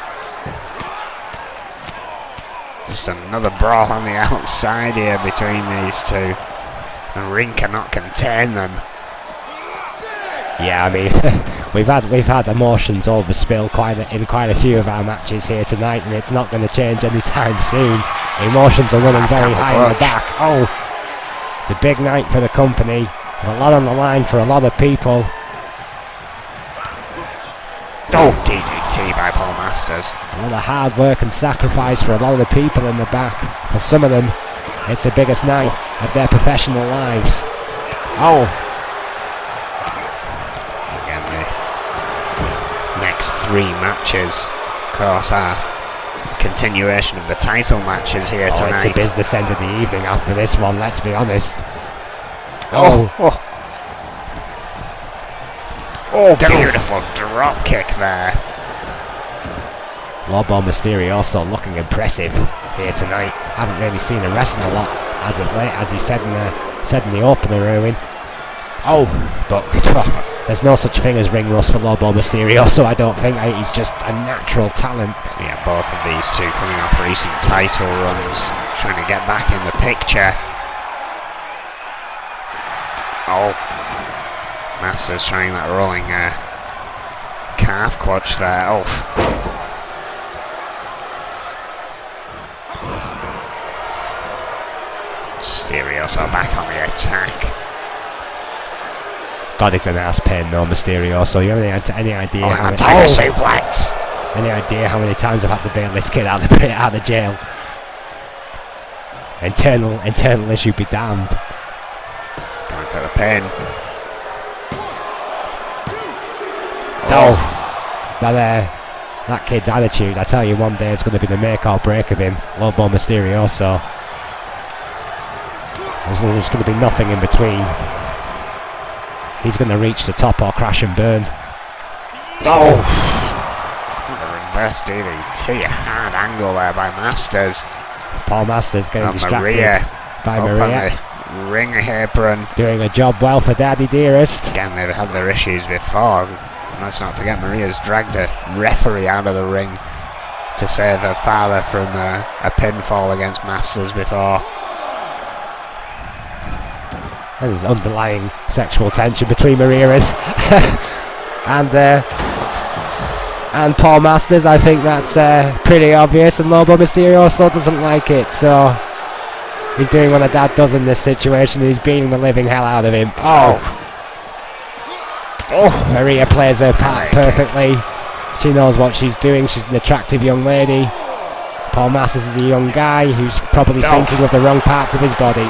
Just another brawl on the outside here between these two. The ring cannot contain them. Yeah, I mean, we've had emotions overspill in quite a few of our matches here tonight, and it's not going to change anytime soon. Emotions are running very high in the back. Oh, it's a big night for the company. There's a lot on the line for a lot of people. Oh, DDT by Paul Masters. A lot of hard work and sacrifice for a lot of the people in the back. For some of them, it's the biggest night of their professional lives. Oh. Again, the next three matches, of course, are continuation of the title matches here tonight. It's the business end of the evening after this one, let's be honest. Beautiful drop kick there. Lobo Mysterioso looking impressive here tonight. Haven't really seen him wrestling a lot as of late, as he said in the opener, Erwin. Oh, but there's no such thing as ring rust for Lobo Mysterioso, I don't think. He's just a natural talent. Yeah, both of these two coming off recent title runs, trying to get back in the picture. Oh, Masters trying that rolling calf clutch there. Oh. Mysterioso back on the attack. God, it's an ass pain, no Mysterioso. You have any idea how many suplex? Any idea how many times I've had to bail this kid out of jail? Internal issue be damned. Going for the pin. Oh, that kid's attitude, I tell you, one day it's going to be the make or break of him. Lobo Mysterioso. There's going to be nothing in between. He's going to reach the top or crash and burn. Oh! The reverse DDT, a hard angle there by Masters. Paul Masters getting distracted Maria by Maria. Ring apron. Doing a job well for Daddy Dearest. Again, they've had their issues before. Let's not forget, Maria's dragged a referee out of the ring to save her father from a pinfall against Masters before. There's underlying sexual tension between Maria and Paul Masters. I think that's pretty obvious, and Lobo Mysterioso doesn't like it, so he's doing what a dad does in this situation. He's beating the living hell out of him. Maria plays her part perfectly. She knows what she's doing. She's an attractive young lady. Paul Masters is a young guy who's probably thinking of the wrong parts of his body.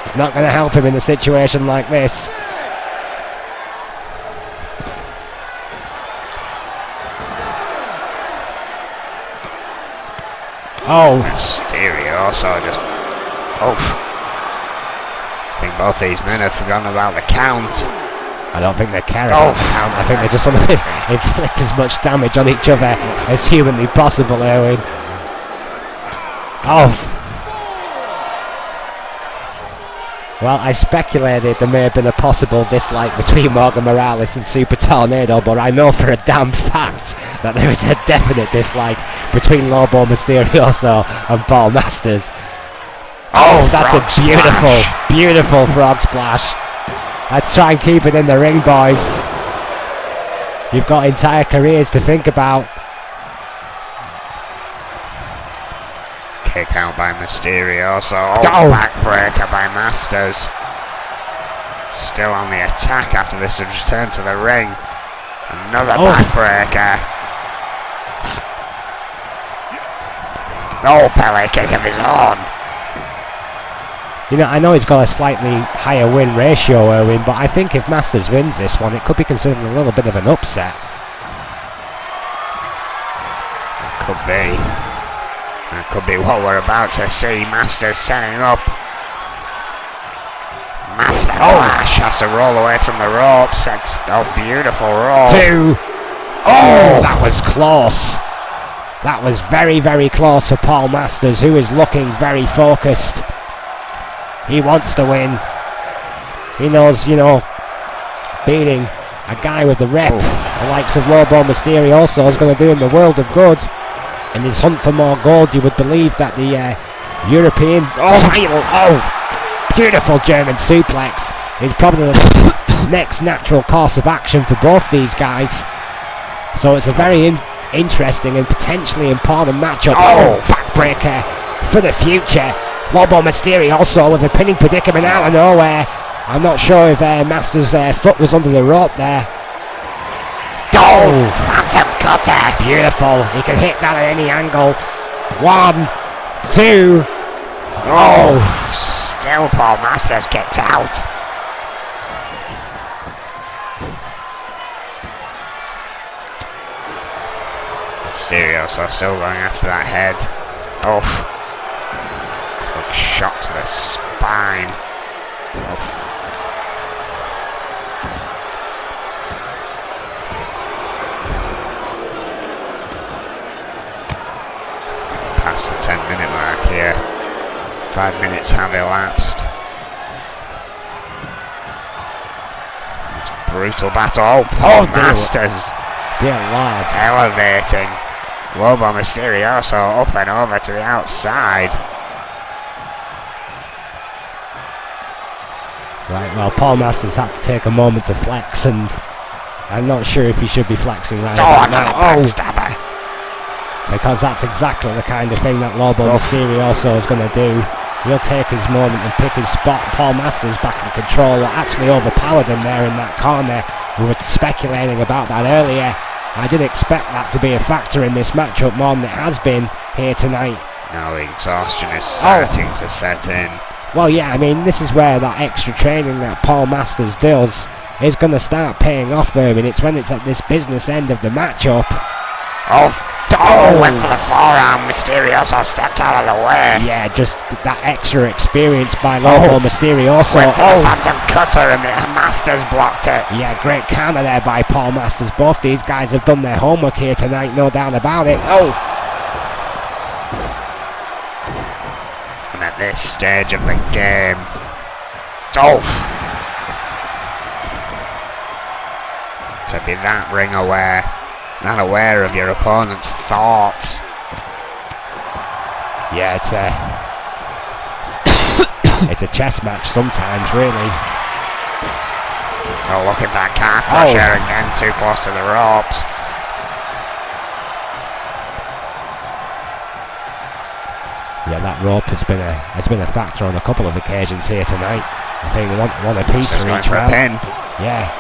It's not going to help him in a situation like this. Oh, Mysterioso just... Oof. I think both these men have forgotten about the count. I don't think they care about the count. I think they just want to inflict as much damage on each other as humanly possible, Erwin. Oh. Well, I speculated there may have been a possible dislike between Morgan Morales and Super Tornado, but I know for a damn fact that there is a definite dislike between Lobo Mysterioso and Paul Masters. Oh, that's a beautiful, beautiful frog splash. Let's try and keep it in the ring, boys. You've got entire careers to think about. Kick out by Mysterioso. Oh, backbreaker by Masters. Still on the attack after this return to the ring. Another backbreaker. Oh, Pele kick of his own. You know, I know he's got a slightly higher win ratio, Erwin, but I think if Masters wins this one, it could be considered a little bit of an upset. Could be. That could be what we're about to see. Masters setting up. Master Flash has to roll away from the ropes. That's a beautiful roll. 2. Oh, that was close. That was very, very close for Paul Masters, who is looking very focused. He wants to win. He knows, you know, beating a guy with the rep, the likes of Lobo Mysterioso, is going to do him the world of good. In his hunt for more gold, you would believe that the European title, beautiful German suplex, is probably the next natural course of action for both these guys. So it's a very interesting and potentially important matchup. Backbreaker for the future. Lobo Mysterioso with a pinning predicament out of nowhere. I'm not sure if Masters' foot was under the rope there. Phantom cutter. Beautiful. He can hit that at any angle. 1, 2. Still Paul Masters kicked out. Mysterioso still going after that head. Quick shot to the spine. Past the 10-minute mark here. 5 minutes have elapsed. It's a brutal battle. Paul Masters. Dear Lord. Elevating Lobo Mysterioso up and over to the outside. Right, well, Paul Masters had to take a moment to flex, and I'm not sure if he should be flexing right now. Backstabber. Because that's exactly the kind of thing that Lobo Mysterioso is going to do. He'll take his moment and pick his spot. Paul Masters back in control. Actually overpowered him there in that corner. We were speculating about that earlier. I did expect that to be a factor in this matchup more than it has been here tonight. Now the exhaustion is starting to set in. Well, yeah, I mean, this is where that extra training that Paul Masters does is going to start paying off for him, and it's when it's at this business end of the matchup. Went for the forearm. Mysterioso stepped out of the way. Yeah, just that extra experience by Lobo Mysterioso. Went for the phantom cutter and Masters blocked it. Yeah, great counter there by Paul Masters. Both these guys have done their homework here tonight, no doubt about it. And at this stage of the game, to be that ring aware, not aware of your opponent's thoughts. Yeah, it's a chess match sometimes, really. Look at that calf crusher again, too close to the ropes. Yeah, that rope has been a factor on a couple of occasions here tonight. I think one apiece for each round. Yeah,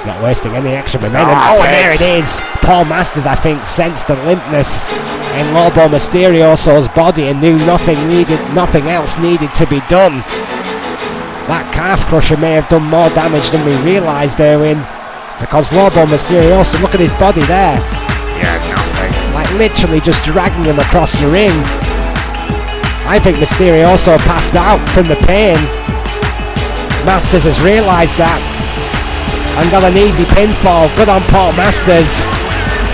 not wasting any extra momentum. There it is. Paul Masters, I think, sensed the limpness in Lobo Mysterioso's body and knew nothing else needed to be done. That calf crusher may have done more damage than we realised, Erwin, because Lobo Mysterioso, look at his body there. Yeah, nothing. Like literally just dragging him across the ring. I think Mysterio also passed out from the pain. Masters has realised that and got an easy pinfall. Good on Paul Masters.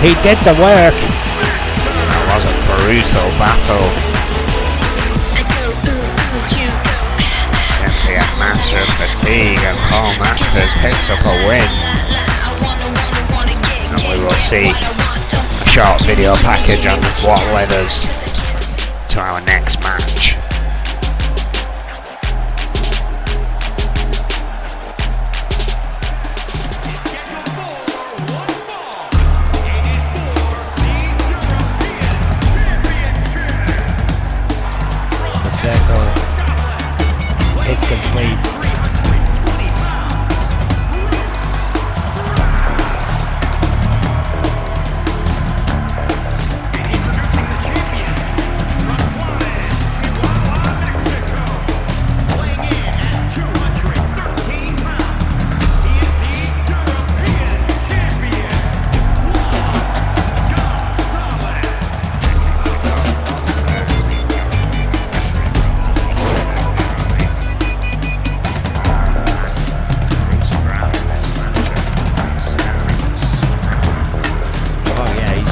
He did the work. That was a brutal battle. Simply a matter of fatigue, and Paul Masters picks up a win. And we will see a short video package on what led us to our next match. The circle is complete.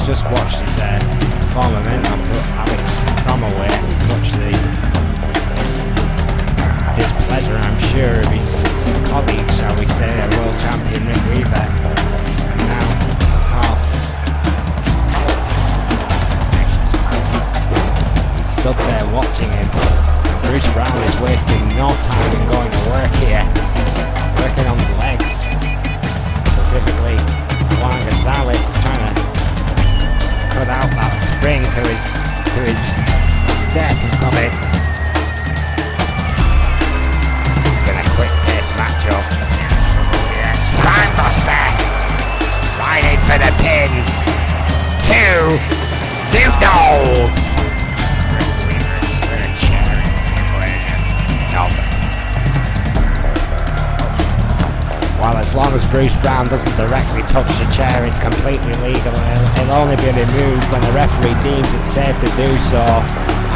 Just watched his former mentor, Alex Cromwell, much the displeasure, I'm sure, of his colleague, shall we say, world champion Rick Weaver. And now, of course, he stood there watching him. Bruce Brown is wasting no time in going to work here, working on the legs, specifically Juan Gonzalez trying to cut out that spring to his step. This has been a quick pace matchup. Yes, Spinebuster! Right in for the pin. 2, you know! Well, as long as Bruce Brown doesn't directly touch the chair, it's completely legal. It'll only be removed when the referee deems it safe to do so.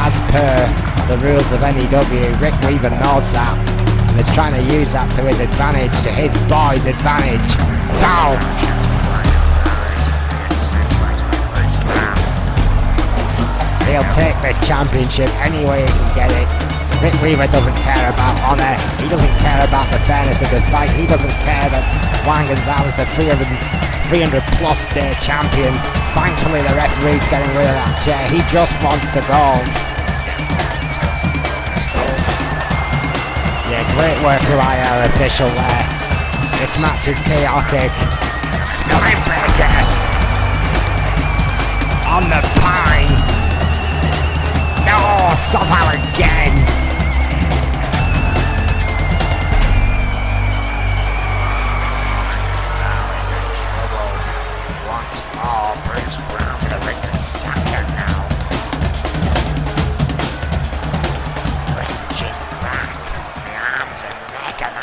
As per the rules of NEW, Rick Weaver knows that and is trying to use that to his advantage, to his boy's advantage. Down! He'll take this championship any way he can get it. Rick Weaver doesn't care about honour, he doesn't care about the fairness of the fight, he doesn't care that Juan Gonzalez, a 300 plus day champion, thankfully the referee's getting rid of that chair, he just wants the gold. Yeah, great work by our official there. This match is chaotic. Spinebreaker on the pine. No, somehow again.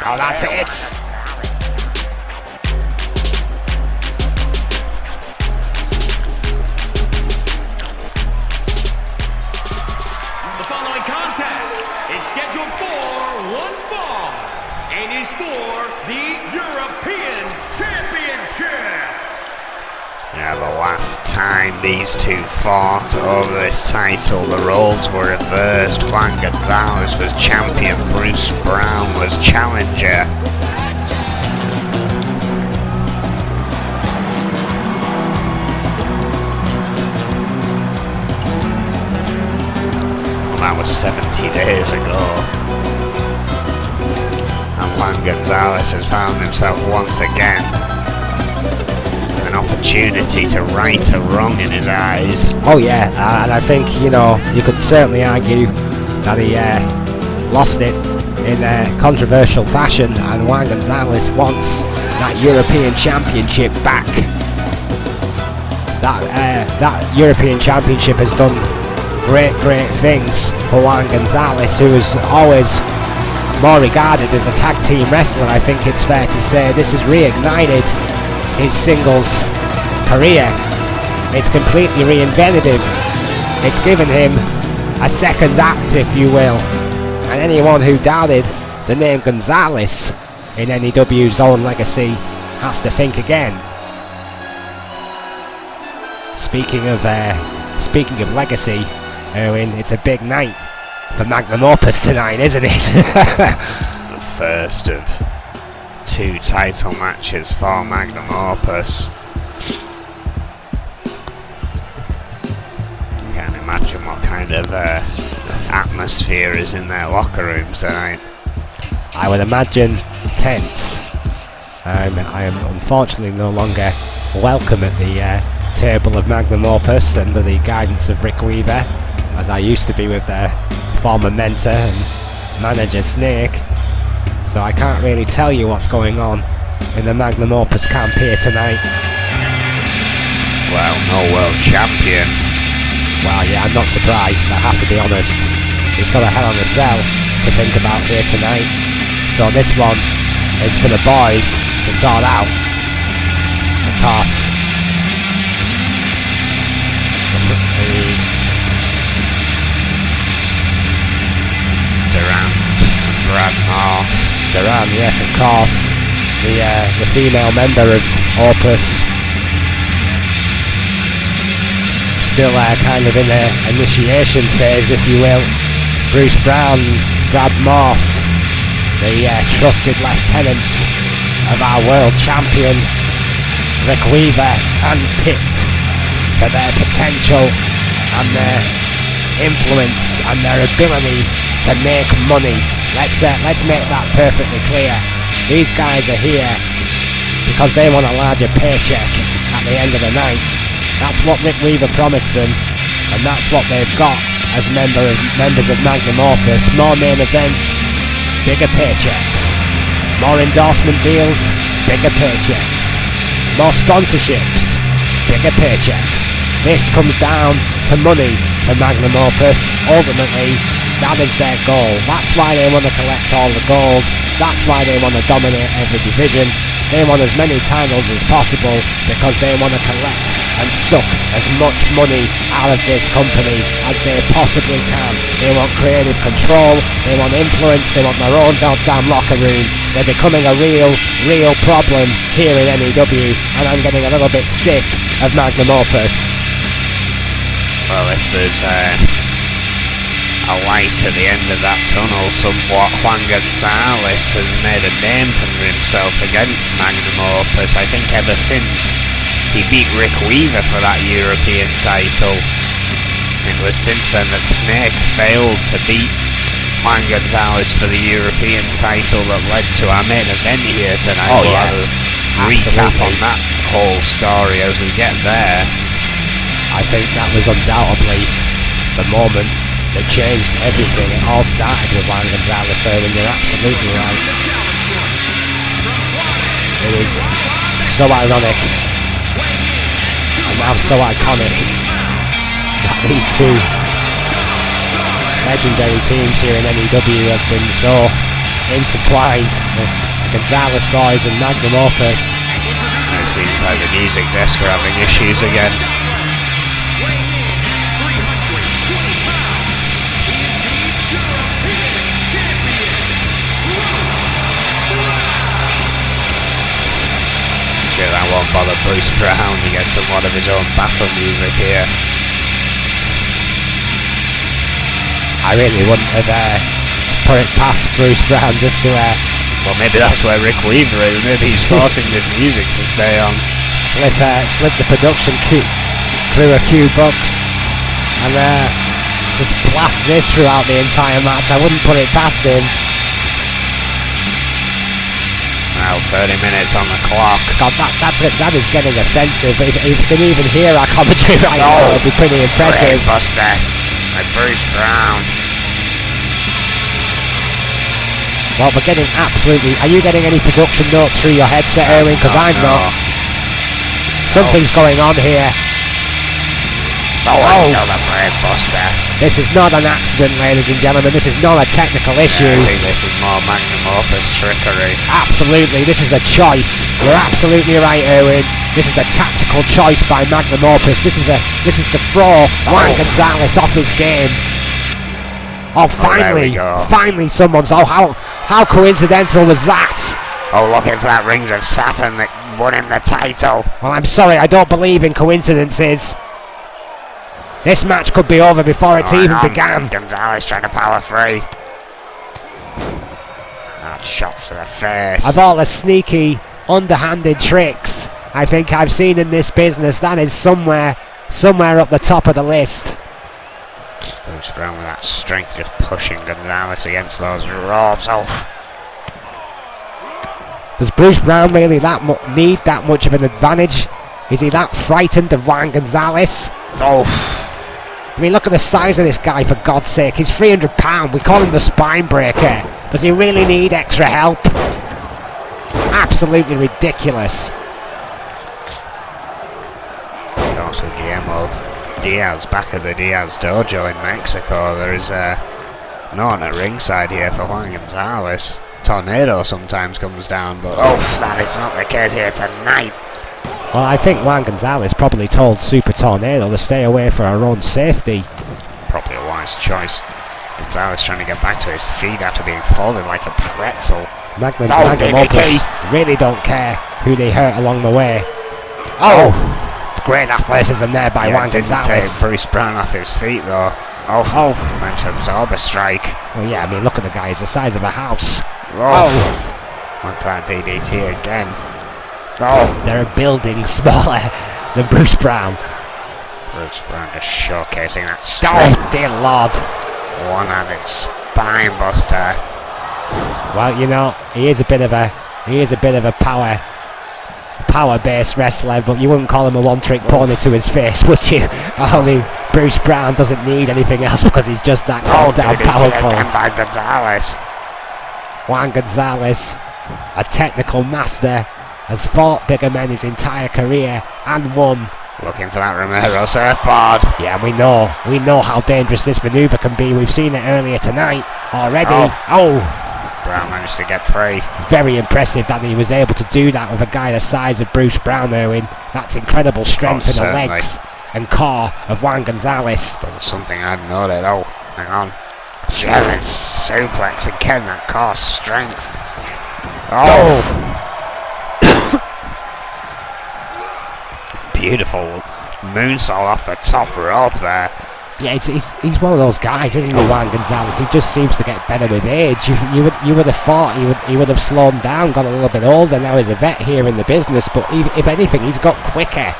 Oh, that's it! The following contest is scheduled for one fall and is for the European Championship. Now, the last time these two fought over this title, the roles were reversed. Juan Gonzalez was champion, Bruce Brown was challenger. Well, that was 70 days ago. And Juan Gonzalez has found himself once again an opportunity to right a wrong in his eyes. Oh yeah, and I think, you know, you could certainly argue that he lost it in a controversial fashion, and Juan Gonzalez wants that European Championship back. That European Championship has done great things for Juan Gonzalez, who is always more regarded as a tag team wrestler. I think it's fair to say this has reignited his singles career. It's completely reinvented him. It's given him a second act, if you will. And anyone who doubted the name Gonzalez in NEW's own legacy has to think again. Speaking of legacy, Erwin, it's a big night for Magnum Opus tonight, isn't it? The first of 2 title matches for Magnum Opus. Can't imagine what kind of atmosphere is in their locker rooms tonight. I would imagine tense. I am unfortunately no longer welcome at the table of Magnum Opus under the guidance of Rick Weaver, as I used to be with their former mentor and manager Snake. So I can't really tell you what's going on in the Magnum Opus camp here tonight. Well, no world champion. Well, yeah, I'm not surprised, I have to be honest. He's got a hell on a cell to think about here tonight. So this one is for the boys to sort out. Of course, Durant and Brad Moss. Durant, yes, of course. The female member of Opus. Still kind of in the initiation phase, if you will. Bruce Brown, Brad Morse, the trusted lieutenants of our world champion Rick Weaver, handpicked for their potential and their influence and their ability to make money. Let's make that perfectly clear. These guys are here because they want a larger paycheck at the end of the night. That's what Rick Weaver promised them, and that's what they've got as members of Magnum Opus. More main events, bigger paychecks. More endorsement deals, bigger paychecks. More sponsorships, bigger paychecks. This comes down to money for Magnum Opus. Ultimately, that is their goal. That's why they want to collect all the gold. That's why they want to dominate every division. They want as many titles as possible because they want to collect and suck as much money out of this company as they possibly can. They want creative control, they want influence, they want their own goddamn locker room. They're becoming a real problem here in NEW, and I'm getting a little bit sick of Magnum Opus. Well, if there's a light at the end of that tunnel, somewhat, Juan Gonzalez has made a name for himself against Magnum Opus. I think ever since he beat Rick Weaver for that European title, it was since then that Snake failed to beat Juan Gonzalez for the European title that led to our main event here tonight. Oh, we'll yeah. have a recap on that whole story as we get there. I think that was undoubtedly the moment that changed everything. It all started with Juan Gonzalez, so you're absolutely right. It is so ironic and now so iconic that these two legendary teams here in NEW have been so intertwined. The Gonzalez boys and Magnum Opus. It seems like the music desk are having issues again. That won't bother Bruce Brown. He gets somewhat of his own battle music here. I really wouldn't have put it past Bruce Brown just to well, maybe that's where Rick Weaver is. Maybe he's forcing this music to stay on. Slip the production crew a few bucks and just blast this throughout the entire match. I wouldn't put it past him. Now 30 minutes on the clock. God, that is getting offensive. If you can even hear our commentary right now, it'll be pretty impressive. Buster by Bruce Brown. Well, we're getting absolutely... Are you getting any production notes through your headset, Erwin? Because I'm not. Something's going on here. Another brainbuster. This is not an accident, ladies and gentlemen. This is not a technical issue. I think this is more Magnum Opus trickery. Absolutely, this is a choice. You're absolutely right, Erwin. This is a tactical choice by Magnum Opus. This is to throw Juan Gonzalez off his game. Oh, there we finally, go. finally someone's... Oh, how coincidental was that? Oh, looking for that Rings of Saturn that won him the title. Well, I'm sorry, I don't believe in coincidences. This match could be over before it's even began. Gonzalez trying to power free. That shots to the face. Of all the sneaky, underhanded tricks I think I've seen in this business, that is somewhere up the top of the list. Bruce Brown with that strength, just pushing Gonzalez against those ropes. Oh, Does Bruce Brown really need that much of an advantage? Is he that frightened of Juan Gonzalez? oh. I mean, look at the size of this guy, for God's sake. He's 300 pounds. We call him the spine breaker. Does he really need extra help? Absolutely ridiculous. Also, Guillermo Diaz back at the Diaz Dojo in Mexico. There is no one at ringside here for Juan Gonzalez. Tornado sometimes comes down, but that is not the case here tonight. Well, I think Juan Gonzalez probably told Super Tornado to stay away for her own safety. Probably a wise choice. Gonzalez trying to get back to his feet after being folded like a pretzel. Magnum DDT. Opus really don't care who they hurt along the way. Great athleticism there by Juan didn't Gonzalez. take Bruce Brown off his feet though. Meant to absorb a strike. Well, yeah, I mean, look at the guy. He's the size of a house. Went for that DDT again. They're building smaller than Bruce Brown. Bruce Brown just showcasing that Oh, strength. dear Lord. One-handed spine buster. Well, you know, he is a bit of a power-based wrestler, but you wouldn't call him a one-trick pony to his face, would you? Only Bruce Brown doesn't need anything else because he's just that goddamn powerful. Again by Gonzalez. Juan Gonzalez, a technical master, has fought bigger men his entire career and won. Looking for that Romero surfboard. Yeah, we know how dangerous this maneuver can be. We've seen it earlier tonight already. Brown managed to get free. Very impressive that he was able to do that with a guy the size of Bruce Brown, Erwin. That's incredible strength in the certainly. legs and core of Juan Gonzalez. But there's something I'd noted. Hang on. German suplex again, that core strength. Beautiful moonsault off the top rope there. Yeah, he's one of those guys, isn't he, Juan Gonzalez? He just seems to get better with age. You would have thought he would have slowed down, got a little bit older. Now he's a vet here in the business, but if anything, he's got quicker.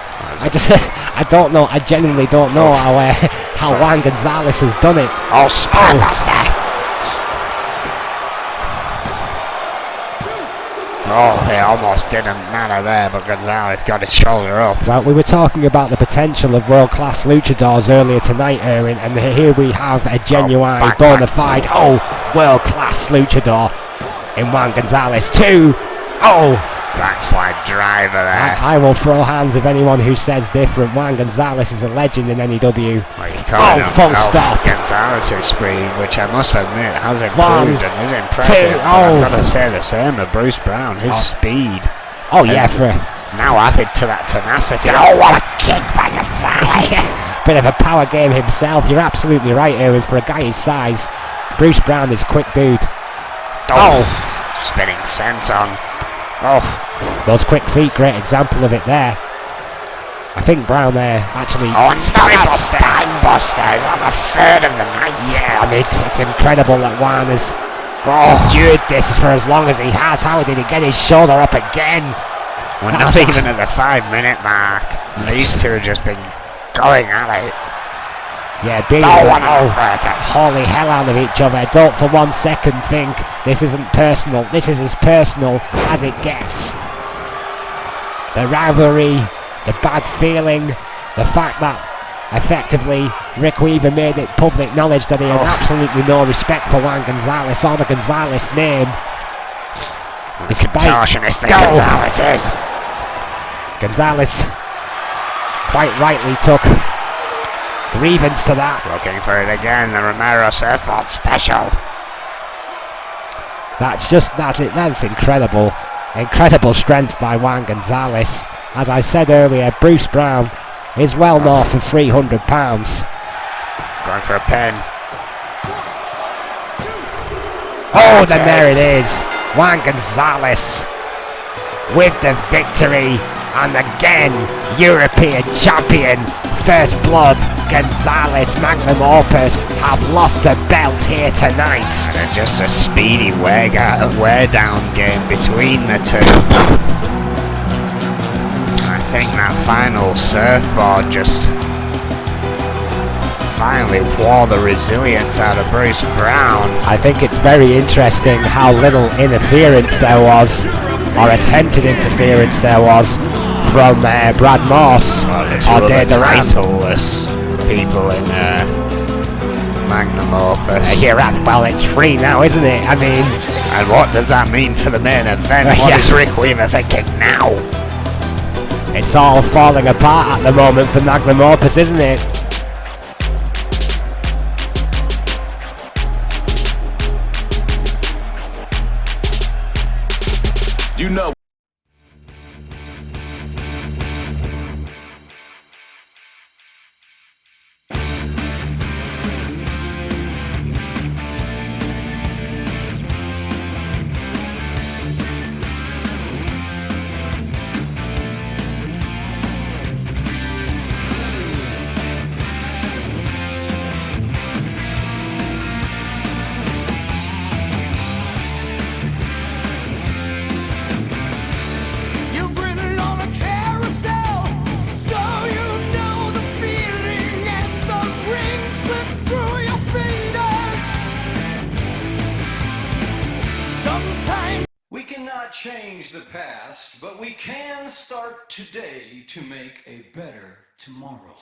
I don't know. I genuinely don't know how Juan Gonzalez has done it. Spinebuster. It almost didn't matter there, but Gonzalez got his shoulder up. Well, we were talking about the potential of world-class luchadors earlier tonight, Erwin, and here we have a genuine, bona fide, world-class luchador in Juan Gonzalez too. Backslide driver there. I will throw hands of anyone who says different. Juan Gonzalez is a legend in NEW. Full stop. Gonzalez's speed, which I must admit has One, improved and is impressive. two, but I've got to say the same of Bruce Brown. His speed. Now added to that tenacity. What a kick by Gonzalez. Bit of a power game himself. You're absolutely right, Erwin. For a guy his size, Bruce Brown is a quick dude. Spinning senton. Those quick feet, great example of it there. I think Brown there actually... and Spinebuster is on the third of the night. Yeah, I mean, it's incredible that Juan has endured this for as long as he has. How did he get his shoulder up again? We're not even at the 5-minute mark. These two have just been going at it. Yeah, beating holy hell out of each other. Don't for 1 second think this isn't personal. This is as personal as it gets. The rivalry, the bad feeling, the fact that effectively Rick Weaver made it public knowledge that he has absolutely no respect for Juan Gonzalez or the Gonzalez name. Contortionist that Gonzalez is. Gonzalez quite rightly took grievance to that. Looking for it again, the Romero surfboard special. That's incredible. Incredible strength by Juan Gonzalez. As I said earlier, Bruce Brown is well north of 300 pounds. Going for a pin. Oh, then there it is. Juan Gonzalez with the victory. And again, European champion. First Blood, Gonzalez, Magnum Opus have lost the belt here tonight. And just a speedy wear down game between the two. I think that final surfboard just finally wore the resilience out of Bruce Brown. I think it's very interesting how little interference there was, or attempted interference there was, from Brad Morse or Dave Duran. Titleless people in Magnum Opus. Well, it's free now, isn't it? I mean, and what does that mean for the main event? What is Rick Weaver thinking now? It's all falling apart at the moment for Magnum Opus, isn't it? You know. Change the past, but we can start today to make a better tomorrow.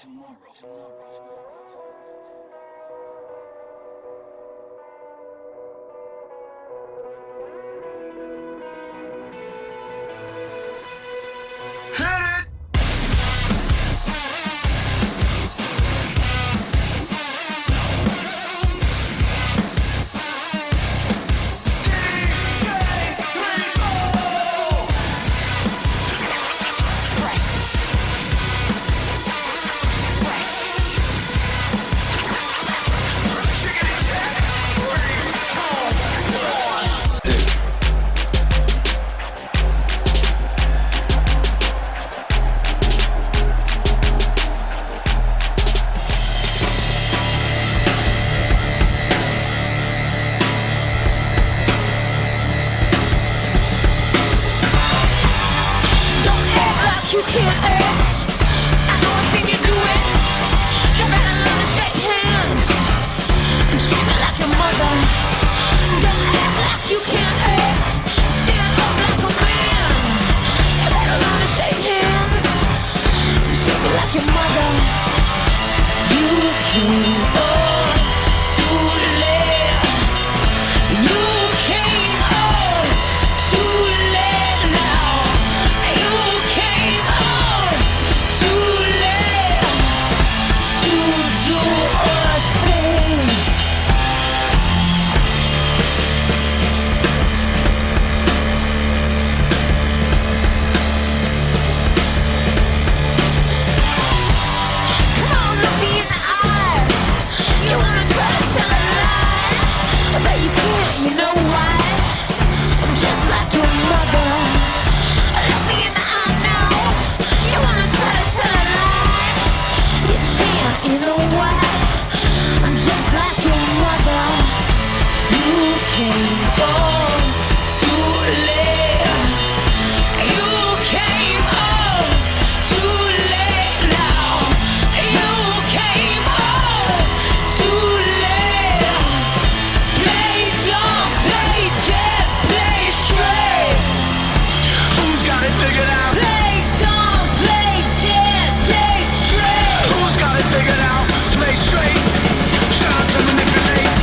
You can't act. I know I've seen you do it. You better learn to shake hands and treat me like your mother. Don't act like you can't act. Stand up like a man. You better learn to shake hands and treat me like your mother. You came on too late. You came on too late now. You came on too late to do a thing. Come on, look me in the eye. You wanna try to tell a lie, but you can't, you know why? I'm just like your mother. Look me in the eye now. You wanna try to tell a lie, you can't, you know why? I'm just like your mother. You came on too late. You came on too late now. You came on too late. Play dumb, play dead, play straight. Who's got it figured out? Play dumb, play dead, play straight. Who's got it figured out? Play straight. Time to manipulate.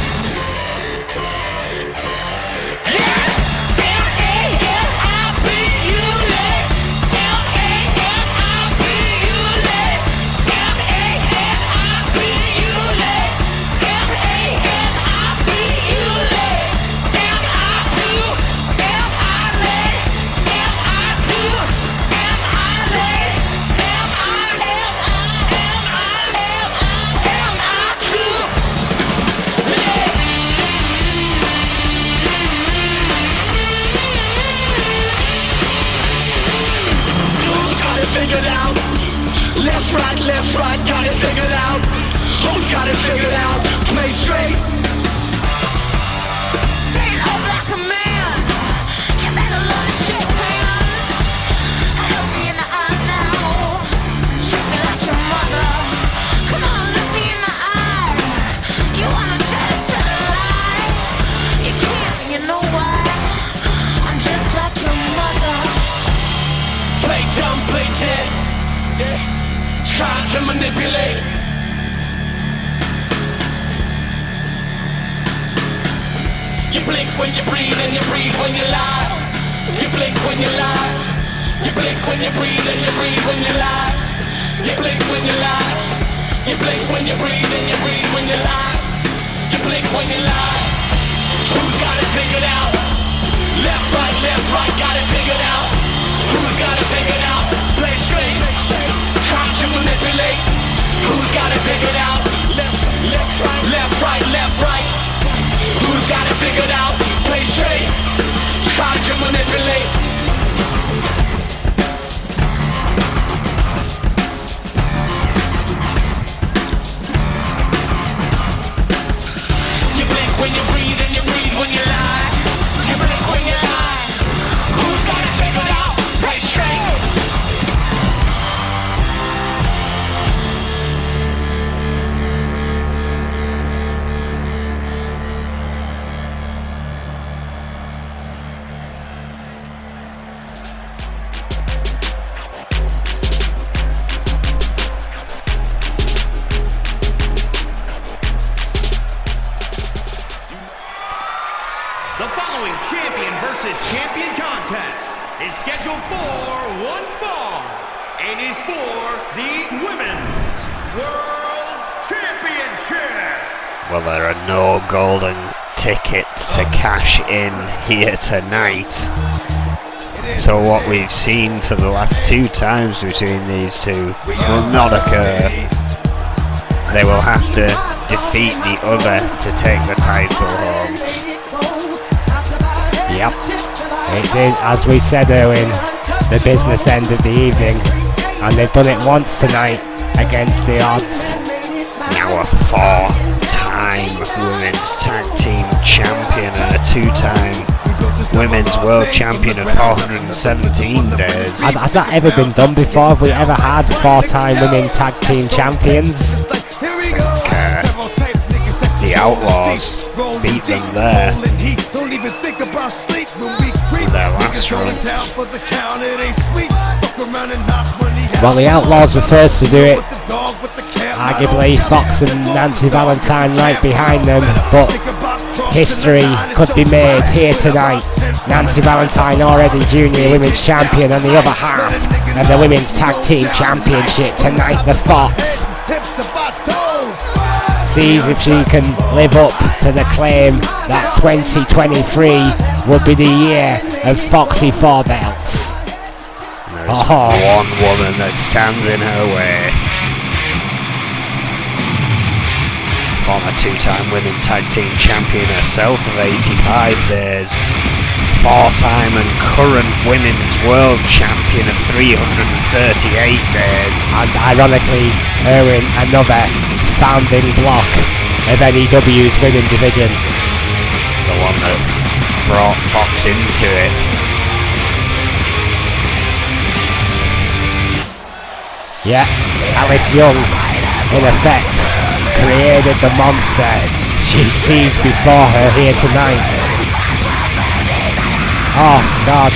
manipulate. You blink when you breathe and you breathe when you lie. You blink when you lie. You blink when you breathe and you breathe when you lie. You blink when you lie. You blink when you breathe and you breathe when you lie. You blink when you lie. Who's got it figured out? Left, right, got it figured out. Who's got it figured out? Play straight, trying to manipulate. Who's got it figured out? Left, right. Who's got it figured out? Play straight, trying to manipulate. You blink when you breathe and you breathe when you lie. You blink when you lie. Who's got it figured out? Play straight. The following champion versus champion contest is scheduled for one fall and is for the Women's World Championship. Well, there are no golden tickets to cash in here tonight. So what we've seen for the last two times between these two will not occur. They will have to defeat the other to take the title home. Yep. It did, as we said, Owen, the business end of the evening. And they've done it once tonight against the odds. Now a four-time women's tag team champion and a two-time women's world champion of 417 days. Has that ever been done before? Have we ever had four-time women tag team champions? The Outlaws beat them there in their last run. Well, the Outlaws were first to do it. Arguably Fox and Nancy Valentine right behind them, but history could be made here tonight. Nancy Valentine already junior women's champion and the other half of the women's tag team championship tonight. The Fox sees if she can live up to the claim that 2023 would be the year of Foxy Four Belts. There's one woman that stands in her way. Former two-time women tag team champion herself of 85 days. Four-time and current women's world champion of 338 days. And ironically, Erwin, another founding block of NEW's women division. The one that brought Fox into it. Yeah, Alice Young, in effect, created the monster she sees before her here tonight. Oh God,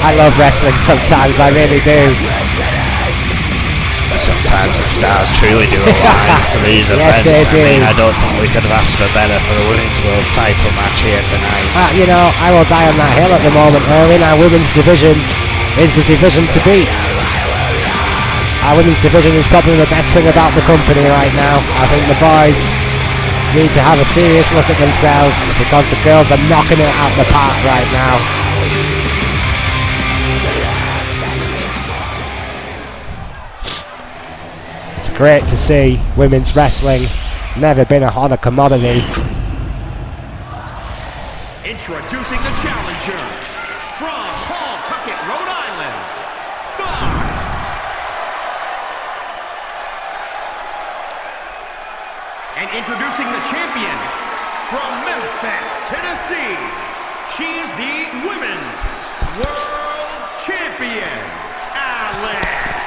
I love wrestling sometimes, I really do. Sometimes the stars truly do align for these Yes, events. they do. I mean, I don't think we could have asked for better for a women's world title match here tonight. You know, I will die on that hill at the moment, Erwin. Our women's division is the division to beat. Our women's division is probably the best thing about the company right now. I think the boys need to have a serious look at themselves because the girls are knocking it out the park right now. It's great to see women's wrestling. Never been a hotter commodity. Introducing the challenger from Pawtucket, Rhode Island, Fox. And introducing the champion from Memphis, Tennessee. She's the Women's World Champion, Alice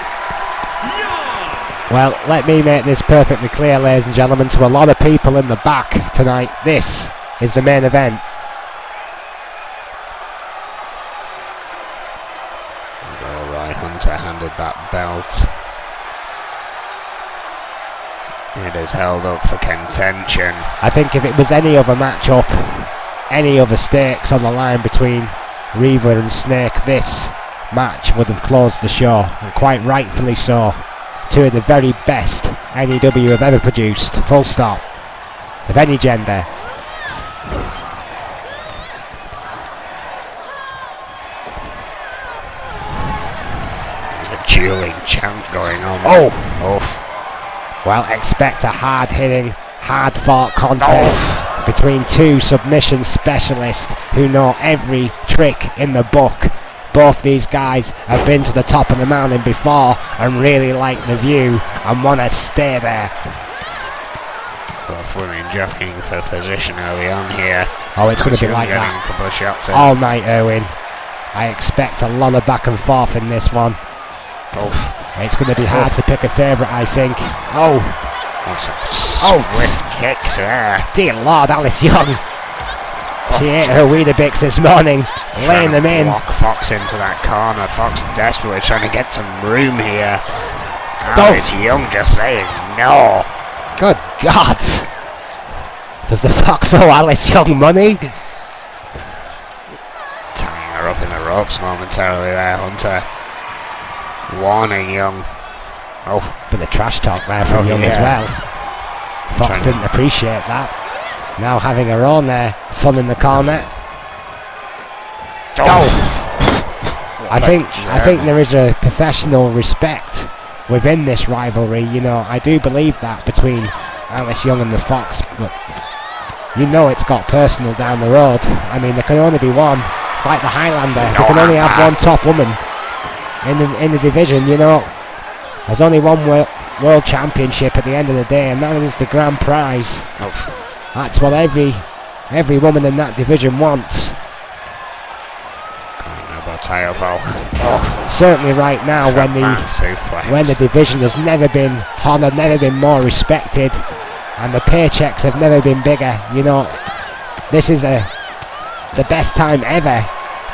Young. Well, let me make this perfectly clear, ladies and gentlemen, to a lot of people in the back tonight. This is the main event. Hunter handed that belt It is held up for contention. I think if it was any other matchup, any other stakes on the line between Reva and Snake, this match would have closed the show, and quite rightfully so. Two of the very best NEW have ever produced, full stop, of any gender. There's a dueling chant going on. Oh! Oof. Well, expect a hard-hitting, hard-fought contest between two submission specialists who know every trick in the book. Both these guys have been to the top of the mountain before and really like the view and want to stay there. Both women jockeying for position early on here. Oh, it's going to be like getting that a couple of shots in. all night, Erwin. I expect a lot of back and forth in this one. Oof. It's going to be hard to pick a favourite, I think. Oh, Swift kicks there. dear Lord, Alice Young. She ate her Weetabix this morning, laying them in. Lock Fox into that corner. Fox desperately trying to get some room here. Don't. Alice Young just saying no. Good God. Does the Fox owe Alice Young money? Tying her up in the ropes momentarily there, Hunter. Warning Young. Oh, Bit of trash talk there from Young as well. Fox didn't appreciate that. Now having her own fun in the corner. I think there is a professional respect within this rivalry. You know, I do believe that between Alice Young and the Fox, but you know it's got personal down the road. I mean, there can only be one. It's like the Highlander. They can only have one top woman in the division. You know, there's only one world championship at the end of the day, and that is the grand prize. That's what every woman in that division wants. Certainly right now, when the division has never been honoured, never been more respected, and the paychecks have never been bigger. You know, this is the best time ever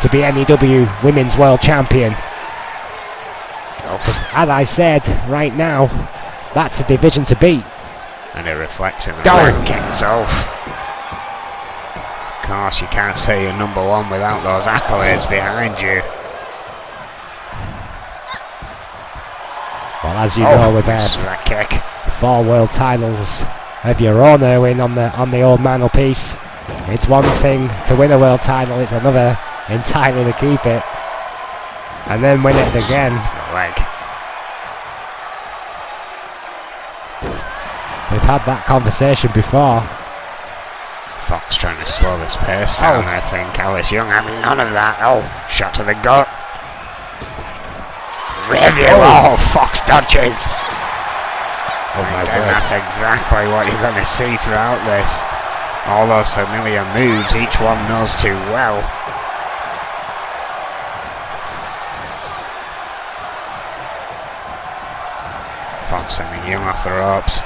to be NEW Women's World Champion. As I said, right now, that's a division to beat. And it reflects in the rankings. Of course, you can't say you're number one without those accolades behind you. Well, as you know, with that kick. 4 world titles of your own, Erwin, on the old mantelpiece, it's one thing to win a world title, it's another entirely to keep it, and then win it again. Leg. We've had that conversation before. Fox trying to slow this pace down, I think. Alice Young having none of that. Shot to the gut. Review. Fox dodges. My word. That's exactly what you're going to see throughout this. All those familiar moves, each one knows too well. Fox sending Young off the ropes.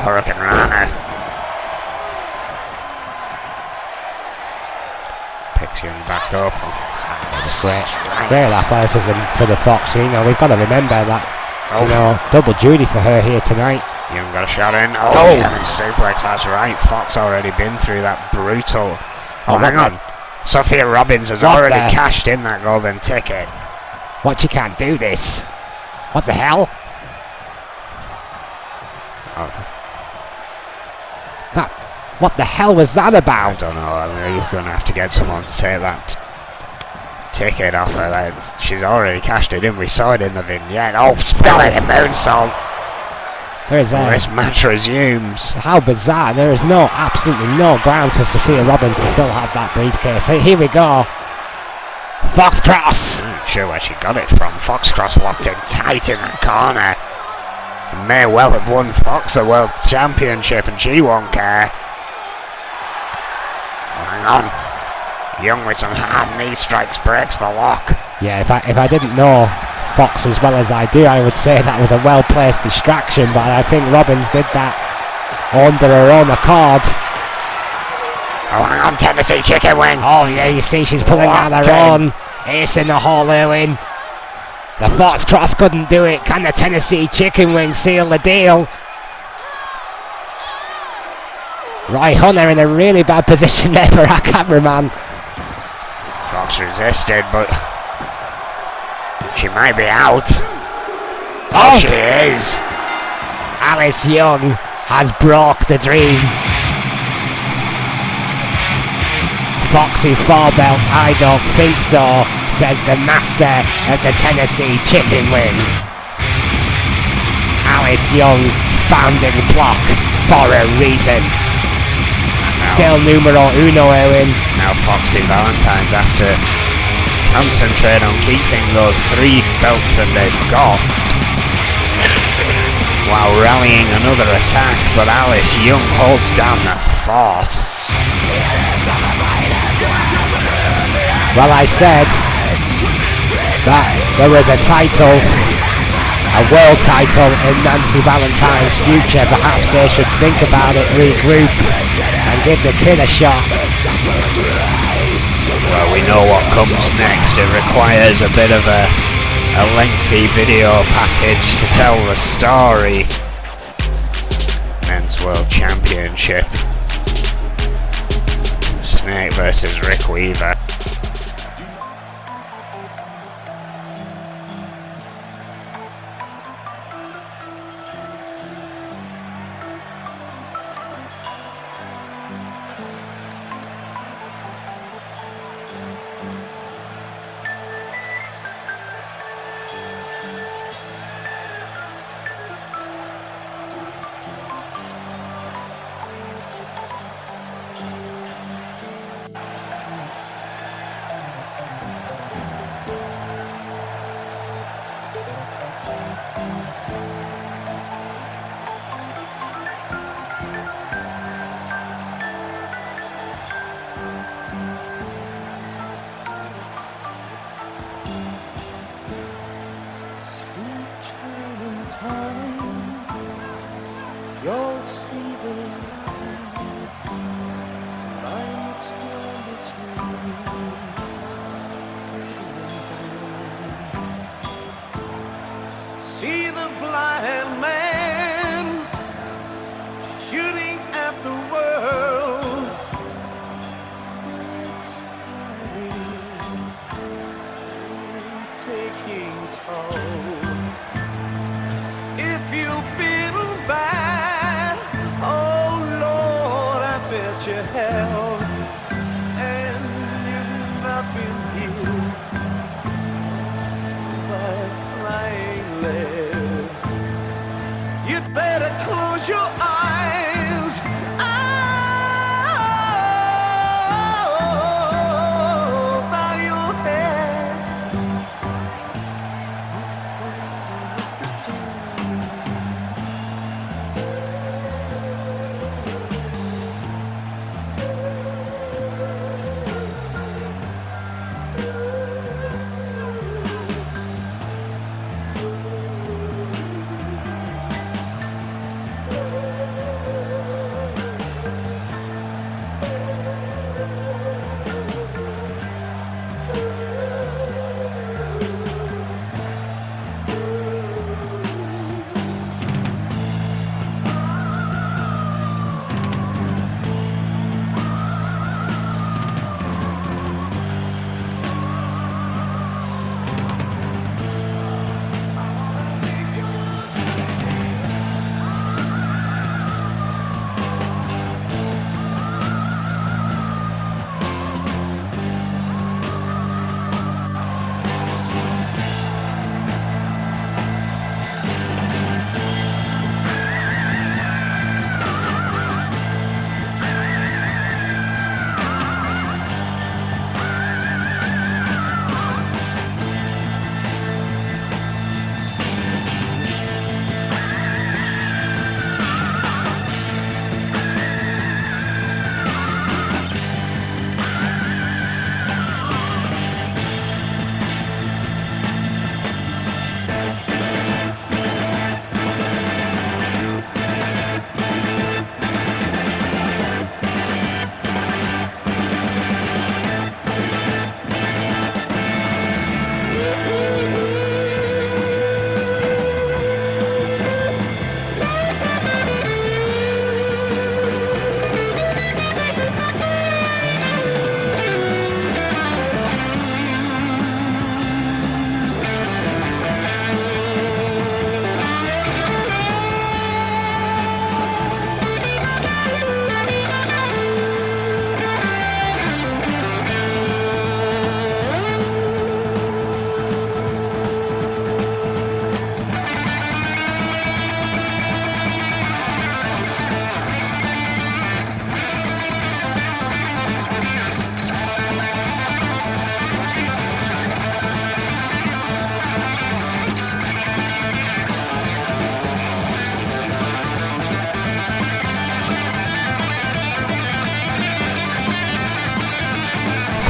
Hurricane Rana. Picks Young back up. Great athleticism for the Fox. You know, we've got to remember that. You know, double duty for her here tonight. Young got a shot in. Suplex, that's right. Fox already been through that brutal. Hang on. Sophia Robbins has already cashed in that golden ticket. What, you can't do this? What the hell? What the hell was that about? I don't know. I mean, you're going to have to get someone to take that ticket off her. She's already cashed it in. We saw it in the vignette. Spelling a moonsault. This match resumes. How bizarre. There is absolutely no grounds for Sophia Robbins to still have that briefcase. Here we go. Foxcross. I'm not sure where she got it from. Foxcross locked in tight in that corner. May well have won Fox the World Championship and she won't care. Hang on. Young with some hard knee strikes breaks the lock. Yeah, if I didn't know Fox as well as I do, I would say that was a well-placed distraction, but I think Robbins did that under her own accord. Hang on, Tennessee Chicken Wing. Yeah, you see she's pulling out her own. Ace in the hole, Erwin. The Foxcross couldn't do it. Can the Tennessee Chicken Wing seal the deal? Roy Hunter in a really bad position there for our cameraman. Fox resisted, but she might be out. Oh, She is. Alice Young has broke the dream. Foxy 4-belt, I don't think so, says the master of the Tennessee chicken wing. Alice Young found in clock for a reason. Still numero uno, Owen. Now Foxy Valentine's have to concentrate on keeping those 3 belts that they've got while rallying another attack, but Alice Young holds down the fort. Well, I said that there was a title, a world title in Nancy Valentine's future. Perhaps they should think about it, regroup, and give the kid a shot. Well, we know what comes next. It requires a bit of a lengthy video package to tell the story. Men's World Championship. Snake versus Rick Weaver. See the blind man shooting at the world. It's taking toll. If you've been bad, oh Lord, I bet you have. And you've not been healed by flying lead. You'd better close your eyes. Oh, bow your head.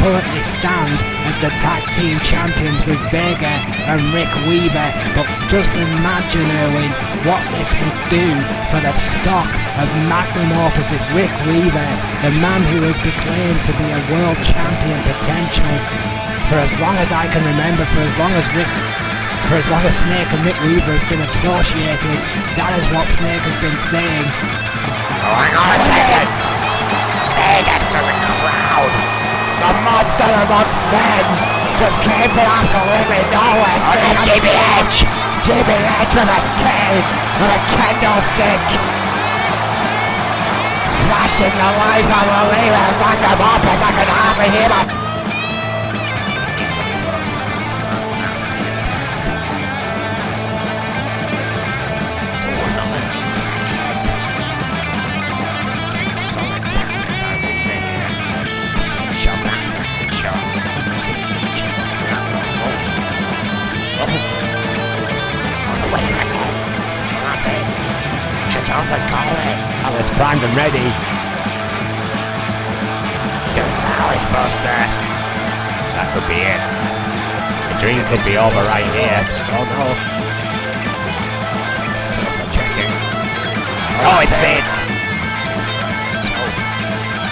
currently stand as the tag team champions with Vega and Rick Weaver, but just imagine, Erwin, what this would do for the stock of Magnum opposite Rick Weaver, the man who has proclaimed to be a world champion potential for as long as I can remember, for as long as Snake and Rick Weaver have been associated. That is what Snake has been saying. Oh, hang on a second! Vega for the crowd! The monster amongst men just came from absolutely nowhere. Snake GBH! GBH with a cane, with a candlestick! Flashing the light on the leader and Magnum Opus, I can hardly hear my... Chatonga's calling. Alice primed and ready. Gonzalez Buster. That could be it. The dream could be over right here. Oh no. Checking. Oh, it's it.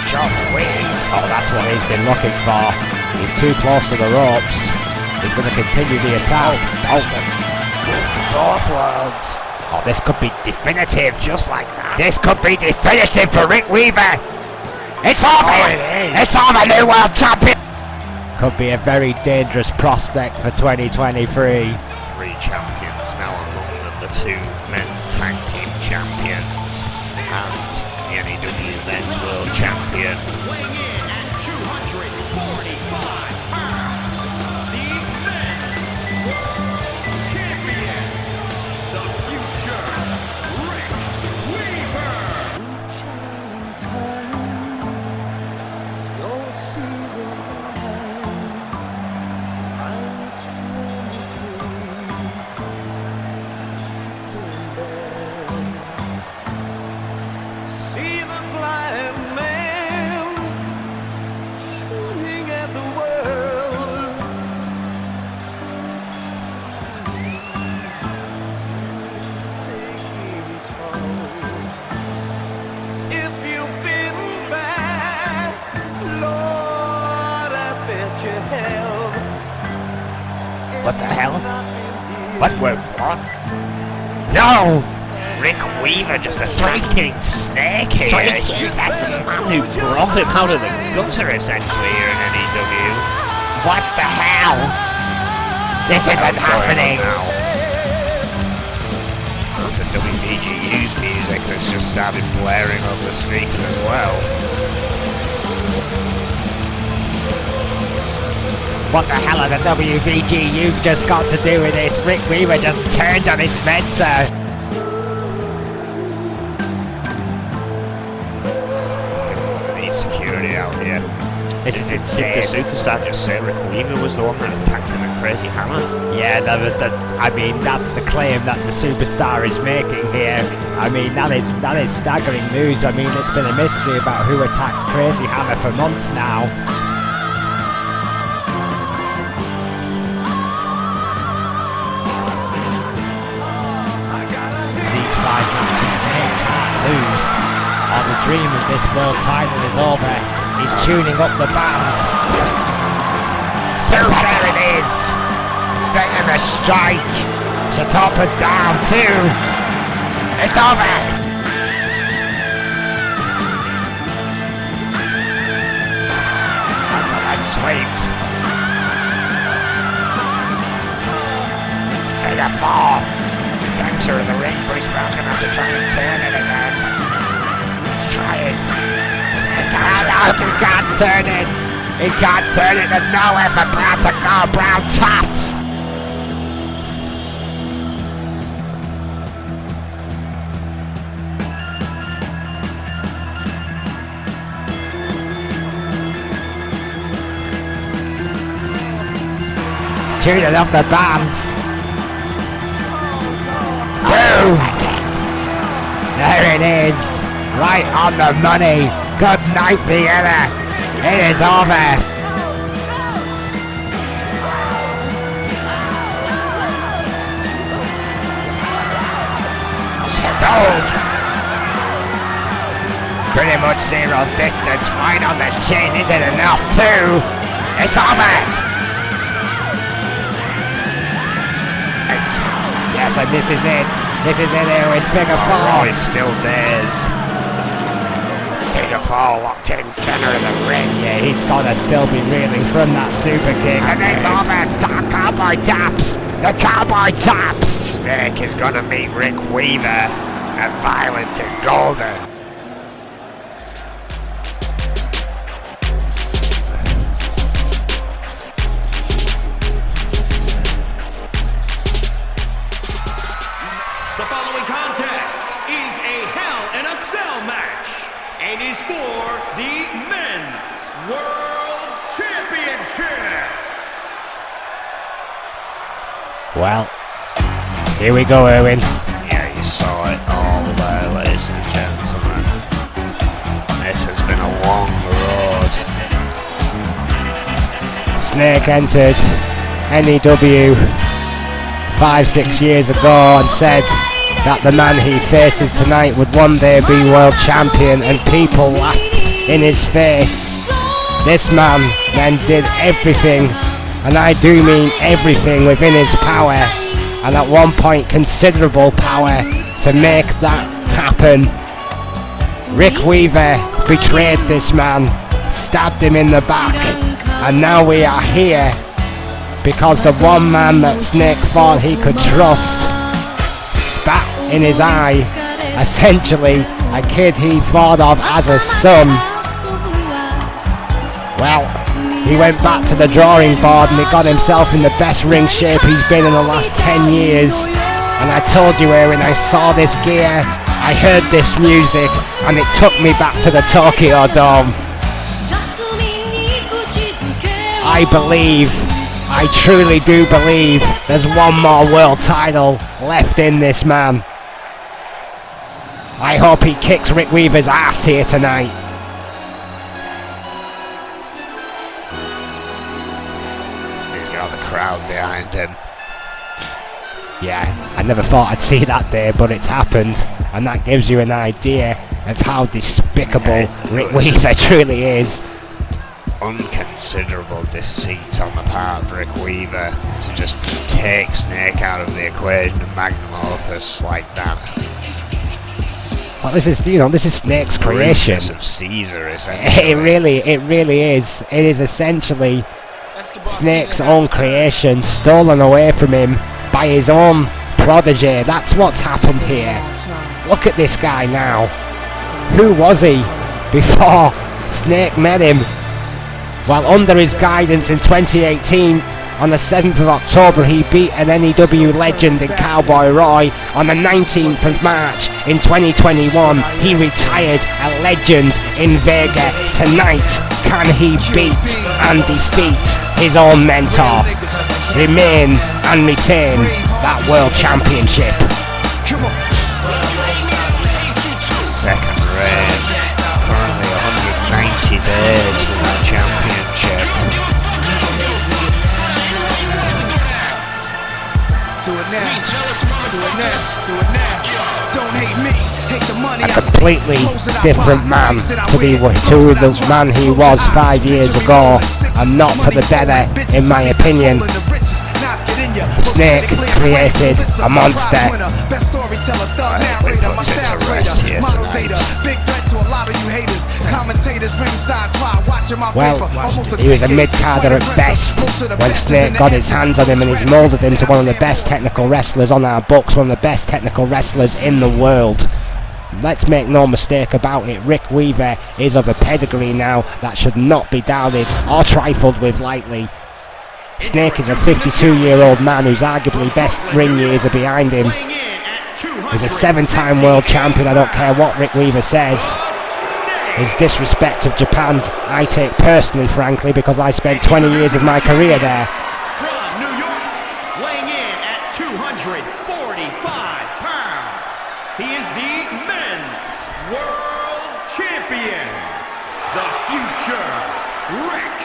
Shot wave. Oh, that's what he's been looking for. He's too close to the ropes. He's going to continue the attack. Fourth worlds. Oh, this could be definitive, just like that. This could be definitive for Rick Weaver. It's over. Oh, it is. It's over, new world champion. Could be a very dangerous prospect for 2023. 3 champions now among the 2 men's tag team champions and the NEW men's world champion. Weighing in at 245 pounds, the men's champion, the future Rick Weaver. See the blind man shooting at the world. Taking its toll. If you've been bad, Lord, I bet you have. What the hell? What? No! Rick Weaver just attacking Snake here. He's the man who brought him out of the gutter essentially here in NEW. What the hell? This isn't happening. That's the WVGU's music that's just started blaring over the speakers as well. What the hell are the WVGU just got to do with this? Rick Weaver just turned on his mentor. Security out here. This is Did insane. the superstar just say Rick Weaver was the one that attacked him with Crazy Hammer? Yeah, I mean, that's the claim that the superstar is making here. I mean, that is staggering news. I mean, it's been a mystery about who attacked Crazy Hammer for months now. These 5 matches, Snake can't lose. Oh, the dream of this world title is over. He's tuning up the band. So there it is. Venomous strike. Chatopa's down too. It's over. That's a leg sweep. Figure 4. Center of the ring. Bruce Brown's gonna have to try and turn it again. He's trying. No, he can't turn it. He can't turn it. There's nowhere for Brown to go. Brown taps. Tuning up the bands. Boom! There it is. Right on the money. Good night, Vienna. It is over. Dome. Pretty much zero distance, right on the chin. Is it enough too? It's almost. Yes, and this is it. This is it here with Figure 4. Oh, he's still dazed. Figure 4 locked in center of the ring. Yeah, he's gotta still be reeling from that super kick. And it's almost cowboy taps. The cowboy taps. Snake is gonna meet Rick Weaver, and violence is golden. The following contest is a Hell in a Cell match and is for the Men's World Championship. Well, here we go, Erwin. Yeah, you saw it all there, ladies and gentlemen. This has been a long road. Snake entered NEW 5-6 years ago and said that the man he faces tonight would one day be world champion, and people laughed in his face. This man then did everything, and I do mean everything, within his power, and at one point considerable power, to make that happen. Rick Weaver betrayed this man, stabbed him in the back, and now we are here because the one man that Snake thought he could trust spat in his eye, essentially a kid he thought of as a son. Well, he went back to the drawing board and he got himself in the best ring shape he's been in the last 10 years. And I told you, Erwin, I saw this gear, I heard this music, and it took me back to the Tokyo Dome. I believe, I truly do believe, there's one more world title left in this man. I hope he kicks Rick Weaver's ass here tonight. He's got the crowd behind him. Yeah, I never thought I'd see that day, but it's happened, and that gives you an idea of how despicable Rick Weaver truly is. Unconsiderable deceit on the part of Rick Weaver to just take Snake out of the equation of magnum opus like that. Well, this is Snake's creation. Princess of Caesar, essentially. It really is. It is essentially Snake's own creation, stolen away from him by his own protege. That's what's happened here. Look at this guy now. Who was he before Snake met him? Well, under his guidance in 2018, on the 7th of October, he beat an NEW legend in Cowboy Roy. On the 19th of March in 2021, he retired a legend in Vega. Tonight, can he beat and defeat his own mentor? Remain and retain that world championship. Second reign, currently 190 days with the championship. Do it now, do it now, do it now. Don't hate me, hate the money. A completely different man to the man he was 5 years ago, and not for the better, in my opinion. Snake created a monster. We put it to rest here tonight. Well, he was a mid-carder at best when Snake got his hands on him, and he's moulded him to one of the best technical wrestlers on our books, one of the best technical wrestlers in the world. Let's make no mistake about it, Rick Weaver is of a pedigree now that should not be doubted or trifled with lightly. Snake is a 52-year-old man whose arguably best ring years are behind him. He's a 7-time world champion, I don't care what Rick Weaver says. His disrespect of Japan I take personally, frankly, because I spent 20 years of my career there. From New York, weighing in at 245 pounds, he is the Men's World Champion, the future Rick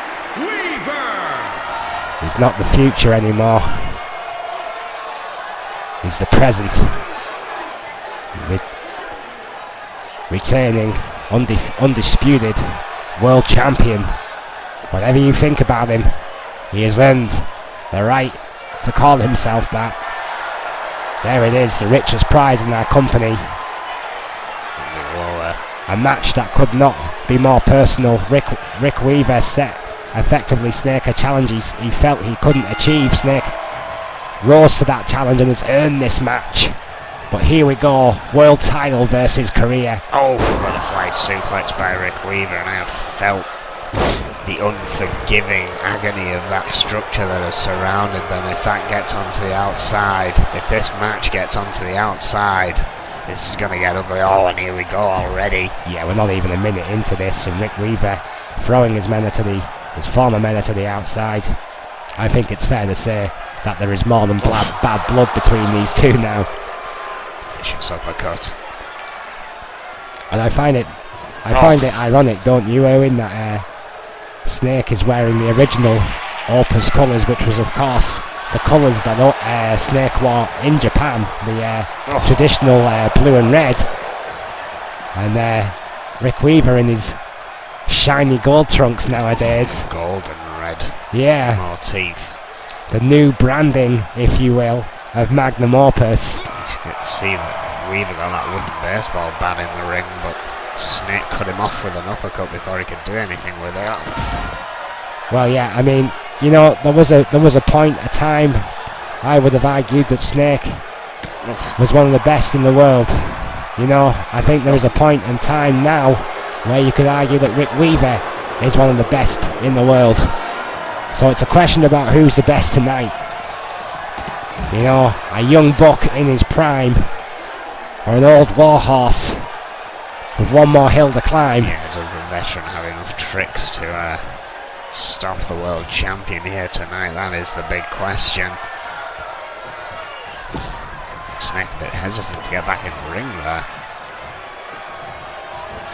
Weaver. He's not the future anymore. He's the present. Returning undisputed world champion. Whatever you think about him, he has earned the right to call himself that. There it is, the richest prize in our company. A match that could not be more personal. Rick Weaver set effectively Snake a challenge he felt he couldn't achieve. Snake rose to that challenge and has earned this match. But here we go, world title versus Korea. Oh, butterfly suplex by Rick Weaver, and I have felt the unforgiving agony of that structure that has surrounded them. If that gets onto the outside, if this match gets onto the outside, this is going to get ugly. Oh, and here we go already. Yeah, we're not even a minute into this, and Rick Weaver throwing his former men to the outside. I think it's fair to say that there is more than bad blood between these two now. Vicious uppercut. And I find it ironic, don't you, Owen, that Snake is wearing the original Opus colours, which was, of course, the colours that Snake wore in Japan, the traditional blue and red. And Rick Weaver in his shiny gold trunks nowadays. Gold and red. Yeah. Motif. The new branding, if you will, of Magnum Opus. You could see that Weaver got that wooden baseball bat in the ring, but Snake cut him off with an uppercut before he could do anything with it. Well, yeah, I mean, you know, there was a point, a time, I would have argued that Snake was one of the best in the world. You know, I think there is a point in time now where you could argue that Rick Weaver is one of the best in the world. So it's a question about who's the best tonight. You know, a young buck in his prime, or an old warhorse with one more hill to climb. Yeah, does the veteran have enough tricks to stop the world champion here tonight? That is the big question. Snake a bit hesitant to get back in the ring there.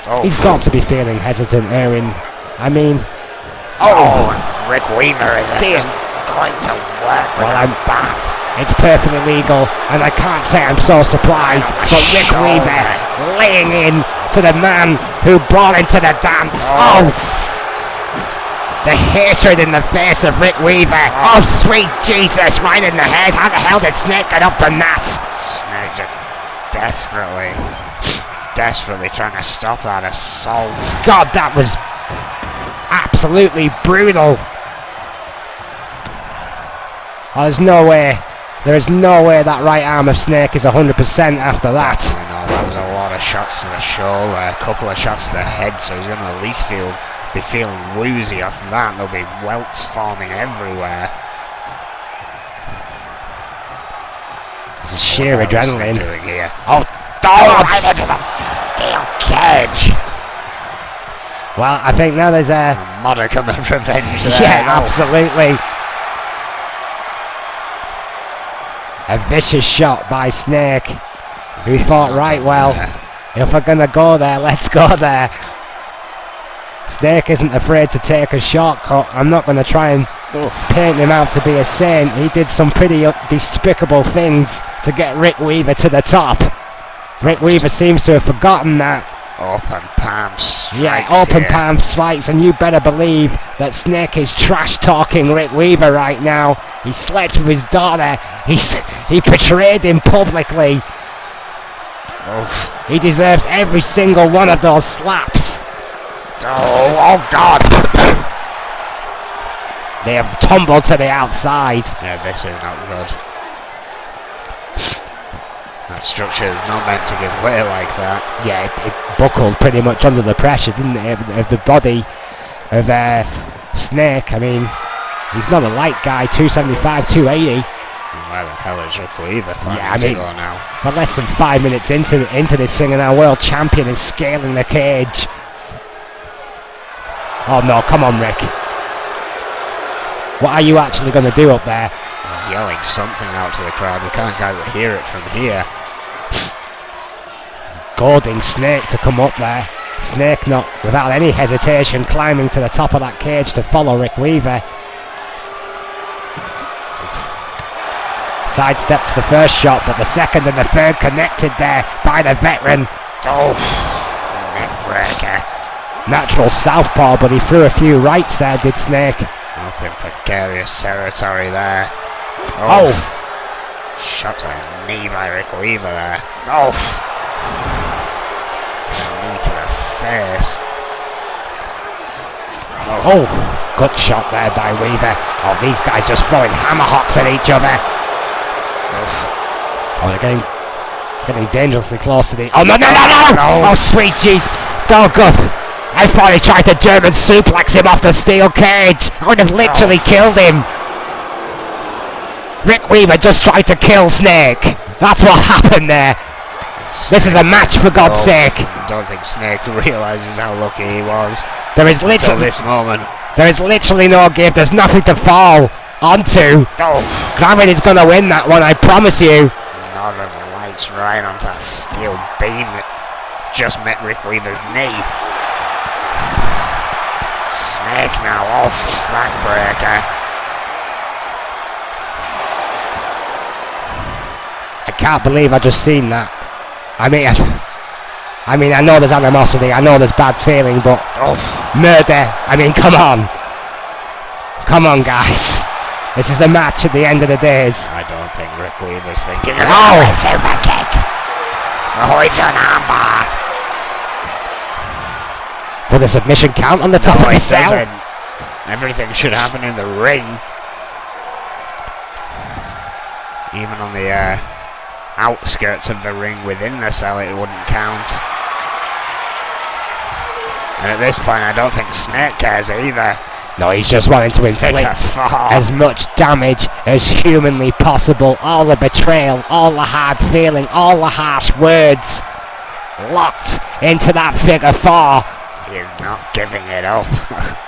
Oh, he's got to be feeling hesitant, Erwin. I mean... Oh, and Rick Weaver is just going to work with a bat. It's perfectly legal, and I can't say I'm so surprised, but Rick Weaver laying in to the man who brought him to the dance. Oh! The hatred in the face of Rick Weaver. Oh, sweet Jesus, right in the head. How the hell did Snake get up from that? Snake just desperately trying to stop that assault. God, that was absolutely brutal. Oh, there is no way that right arm of Snake is 100% after that. No, that was a lot of shots to the shoulder, a couple of shots to the head, so he's going to at least be feeling woozy off that. There'll be welts forming everywhere. This is sheer adrenaline. Doing here? Oh, right into the steel cage. Well, I think now there's a modicum of revenge there. Yeah, absolutely. A vicious shot by Snake, who thought, right, well, if we're going to go there, let's go there. Snake isn't afraid to take a shortcut. I'm not going to try and paint him out to be a saint. He did some pretty despicable things to get Rick Weaver to the top. Rick Weaver seems to have forgotten that. Open palm strikes. Yeah, open palm strikes, and you better believe that Snake is trash talking Rick Weaver right now. He slept with his daughter. He betrayed him publicly. Oof. He deserves every single one of those slaps. Oh God! They have tumbled to the outside. Yeah, this is not good. That structure is not meant to give way like that. Yeah, it buckled pretty much under the pressure, didn't it, of the body of Snake. I mean, he's not a light guy, 275, 280. Where the hell is Rick Weaver planning to go now? We're less than 5 minutes into this thing, and our world champion is scaling the cage. Oh no, come on, Rick. What are you actually going to do up there? He's yelling something out to the crowd. We can't quite hear it from here. Goading Snake to come up there. Snake not without any hesitation climbing to the top of that cage to follow Rick Weaver. Sidesteps the first shot, but the second and the third connected there by by the veteran. Oh, neck breaker. Natural southpaw, but he threw a few rights there, did Snake. Up in precarious territory there. Oh! Shot to the knee by Rick Weaver there. Oh! Knee to the face. Oh, good shot there by Weaver. Oh, these guys just throwing hammerhocks at each other. Oh, they're getting dangerously close to the... Oh, no! Oh, sweet Jesus. Oh, God. I thought he tried to German suplex him off the steel cage. I would have literally killed him. Rick Weaver just tried to kill Snake. That's what happened there. This is a match, for God's sake. I don't think Snake realises how lucky he was. There is literally this moment. There is literally no give. There's nothing to fall onto. Oh. Gravity's gonna win that one, I promise you. Northern Lights right onto that steel beam that just met Rick Weaver's knee. Snake now off backbreaker. I can't believe I just seen that. I mean, I know there's animosity, I know there's bad feeling, but murder. I mean, come on. Come on, guys. This is the match at the end of the days. I don't think Rick Weaver's thinking of a super kick. Oh, it's an armbar. With a submission count on the top of the cell. Everything should happen in the ring. Even on the outskirts of the ring within the cell, it wouldn't count. And at this point, I don't think Snake cares either. No, he's just wanting to inflict as much damage as humanly possible. All the betrayal, all the hard feeling, all the harsh words locked into that figure four. He is not giving it up.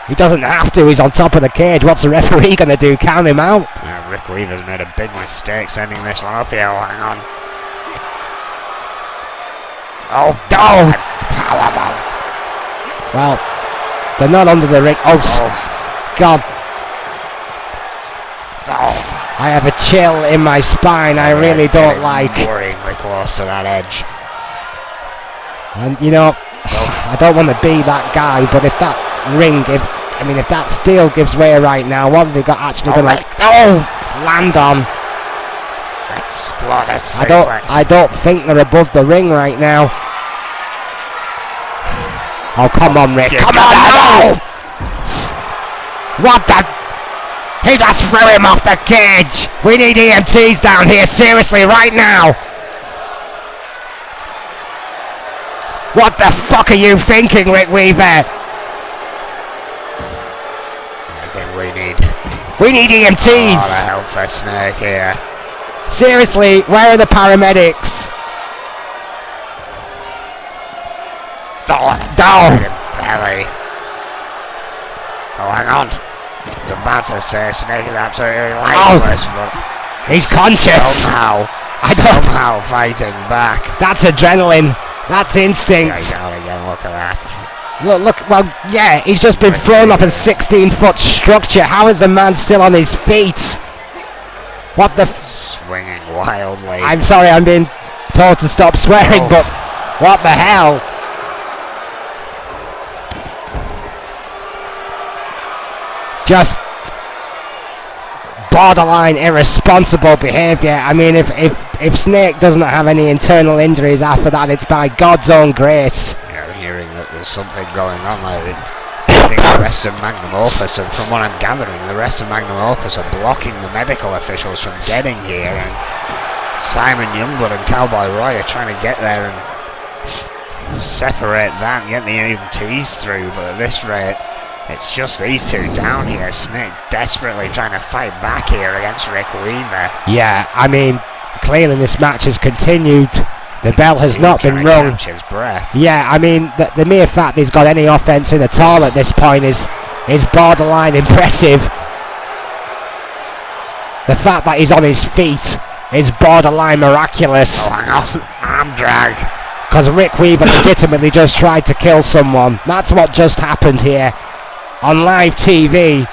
He doesn't have to, he's on top of the cage. What's the referee going to do? Count him out? Yeah, Rick Weaver's made a big mistake sending this one up here. Hang on. Oh, powerbomb. Well, they're not under the ring. Oh, God. I have a chill in my spine. I really don't like. Worryingly close to that edge. And you know, I don't want to be that guy, but if that ring, if that steel gives way right now, what have they got actually going to land on? Explode a suplex. I don't think they're above the ring right now. Oh, come on, Rick. Come on, no! What the? He just threw him off the cage. We need EMTs down here, seriously, right now. What the fuck are you thinking, Rick Weaver? I think we need EMTs. Oh, the hell for Snake here. Seriously, where are the paramedics? Down. Belly. Oh, hang on. I was about to say Snake is absolutely lifeless, but he's conscious. Somehow fighting back. That's adrenaline. That's instinct. Yeah, down again. Look at that. Look. Well, yeah, he's just been thrown off a 16-foot structure. How is the man still on his feet? What the? Swinging wildly. I'm sorry, I'm being told to stop swearing, but what the hell? Just borderline irresponsible behaviour. I mean, if Snake doesn't have any internal injuries after that, it's by God's own grace. Yeah, I'm hearing that there's something going on. I think the rest of Magnum Opus, and from what I'm gathering, the rest of Magnum Opus are blocking the medical officials from getting here, and Simon Youngblood and Cowboy Roy are trying to get there and separate that and get the EMTs through, but at this rate, it's just these two down here. Snake desperately trying to fight back here against Rick Weaver. Yeah, I mean, clearly this match has continued. The bell has not been rung. Catch his breath. Yeah, I mean, the mere fact he's got any offense in at all at this point is borderline impressive. The fact that he's on his feet is borderline miraculous. Oh, hang on. Arm drag. Because Rick Weaver legitimately just tried to kill someone. That's what just happened here on live TV.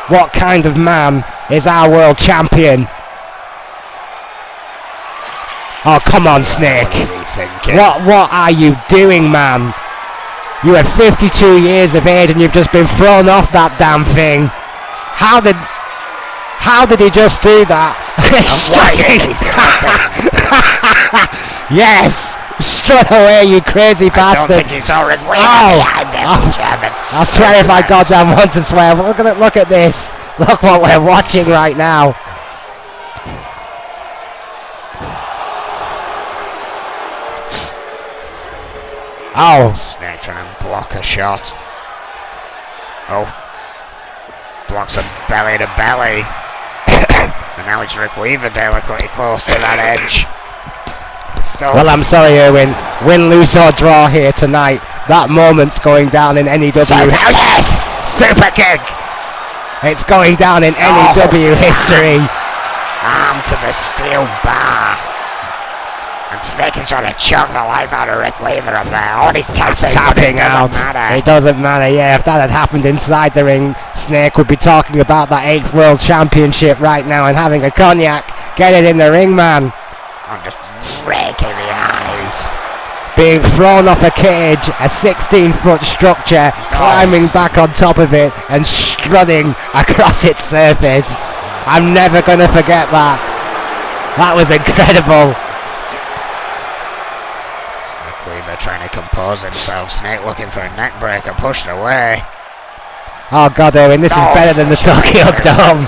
What kind of man is our world champion? Oh, come on, Snake. What are you thinking? What are you doing, man? You are 52 years of age and you've just been thrown off that damn thing. How did he just do that? Yes! Strut away, you crazy bastard! I don't think he's already I swear if I goddamn want to swear. Look at it, look at this. Look what we're watching right now. Oh, Snake trying to block a shot. Oh. Blocks a belly to belly. And now it's Rick Weaver delicately close to that edge. Oh. Well, I'm sorry, Erwin. Win, lose or draw here tonight. That moment's going down in NEW. Yes! Super kick! It's going down in NEW history. Arm to the steel bar. And Snake is trying to choke the life out of Rick Weaver up there. Oh, he's tapping out. Matter. It doesn't matter, yeah. If that had happened inside the ring, Snake would be talking about that 8th World Championship right now and having a cognac. Get it in the ring, man. I'm just raking the eyes. Being thrown off a cage, a 16-foot structure, climbing back on top of it and strutting across its surface. I'm never going to forget that. That was incredible. Weaver trying to compose himself. Snake looking for a neck breaker, pushed away. Oh God, Owen, this is better than the Tokyo Dome.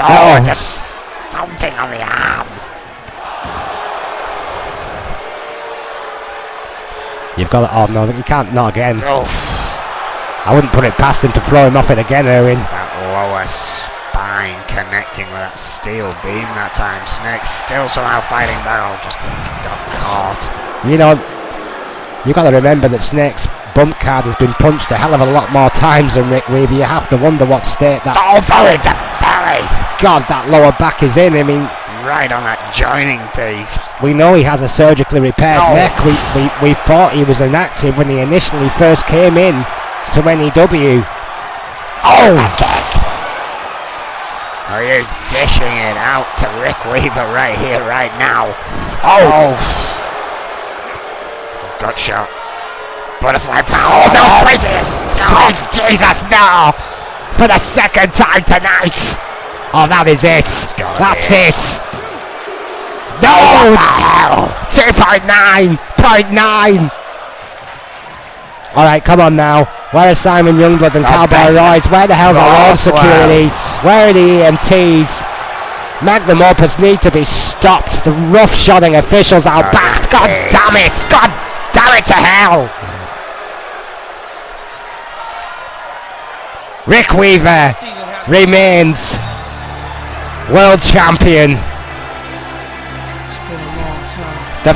Oh, just something on the arm. You've got to, oh no, you can't, not again. Oh. I wouldn't put it past him to throw him off it again, Owen. That lower spine connecting with that steel beam that time. Snake still somehow fighting back. Oh, just got caught. You know, you got to remember that Snake's bump card has been punched a hell of a lot more times than Rick Weaver. You have to wonder what state that... Oh, belly to belly! God, that lower back is in. I mean... Right on that joining piece. We know he has a surgically repaired neck. We thought he was inactive when he initially first came in to NEW. Oh! Kick. Oh, he's dishing it out to Rick Weaver right here, right now. Oh! Gut shot. Butterfly power. Oh, no, sweetie! Oh, Jesus, no! For the second time tonight! Oh, that is it! That's it! No! What the hell? 2.9! 0.9! Alright, come on now. Where is Simon Youngblood and Cowboy Royce? Where the hell's our own security? Where are the EMTs? Magnum Opus need to be stopped. The rough-shodding officials are back. God damn it! God damn it to hell! Rick Weaver remains world champion. The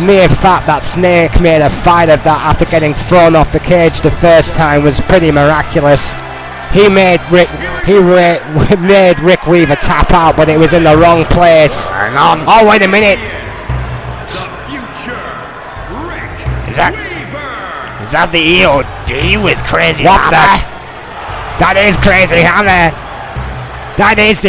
mere fact that Snake made a fight of that after getting thrown off the cage the first time was pretty miraculous. He made Rick Weaver tap out, but it was in the wrong place. Hang on. Oh, wait a minute. Is that the EOD with Crazy What Hammer? That is Crazy Hammer. That is the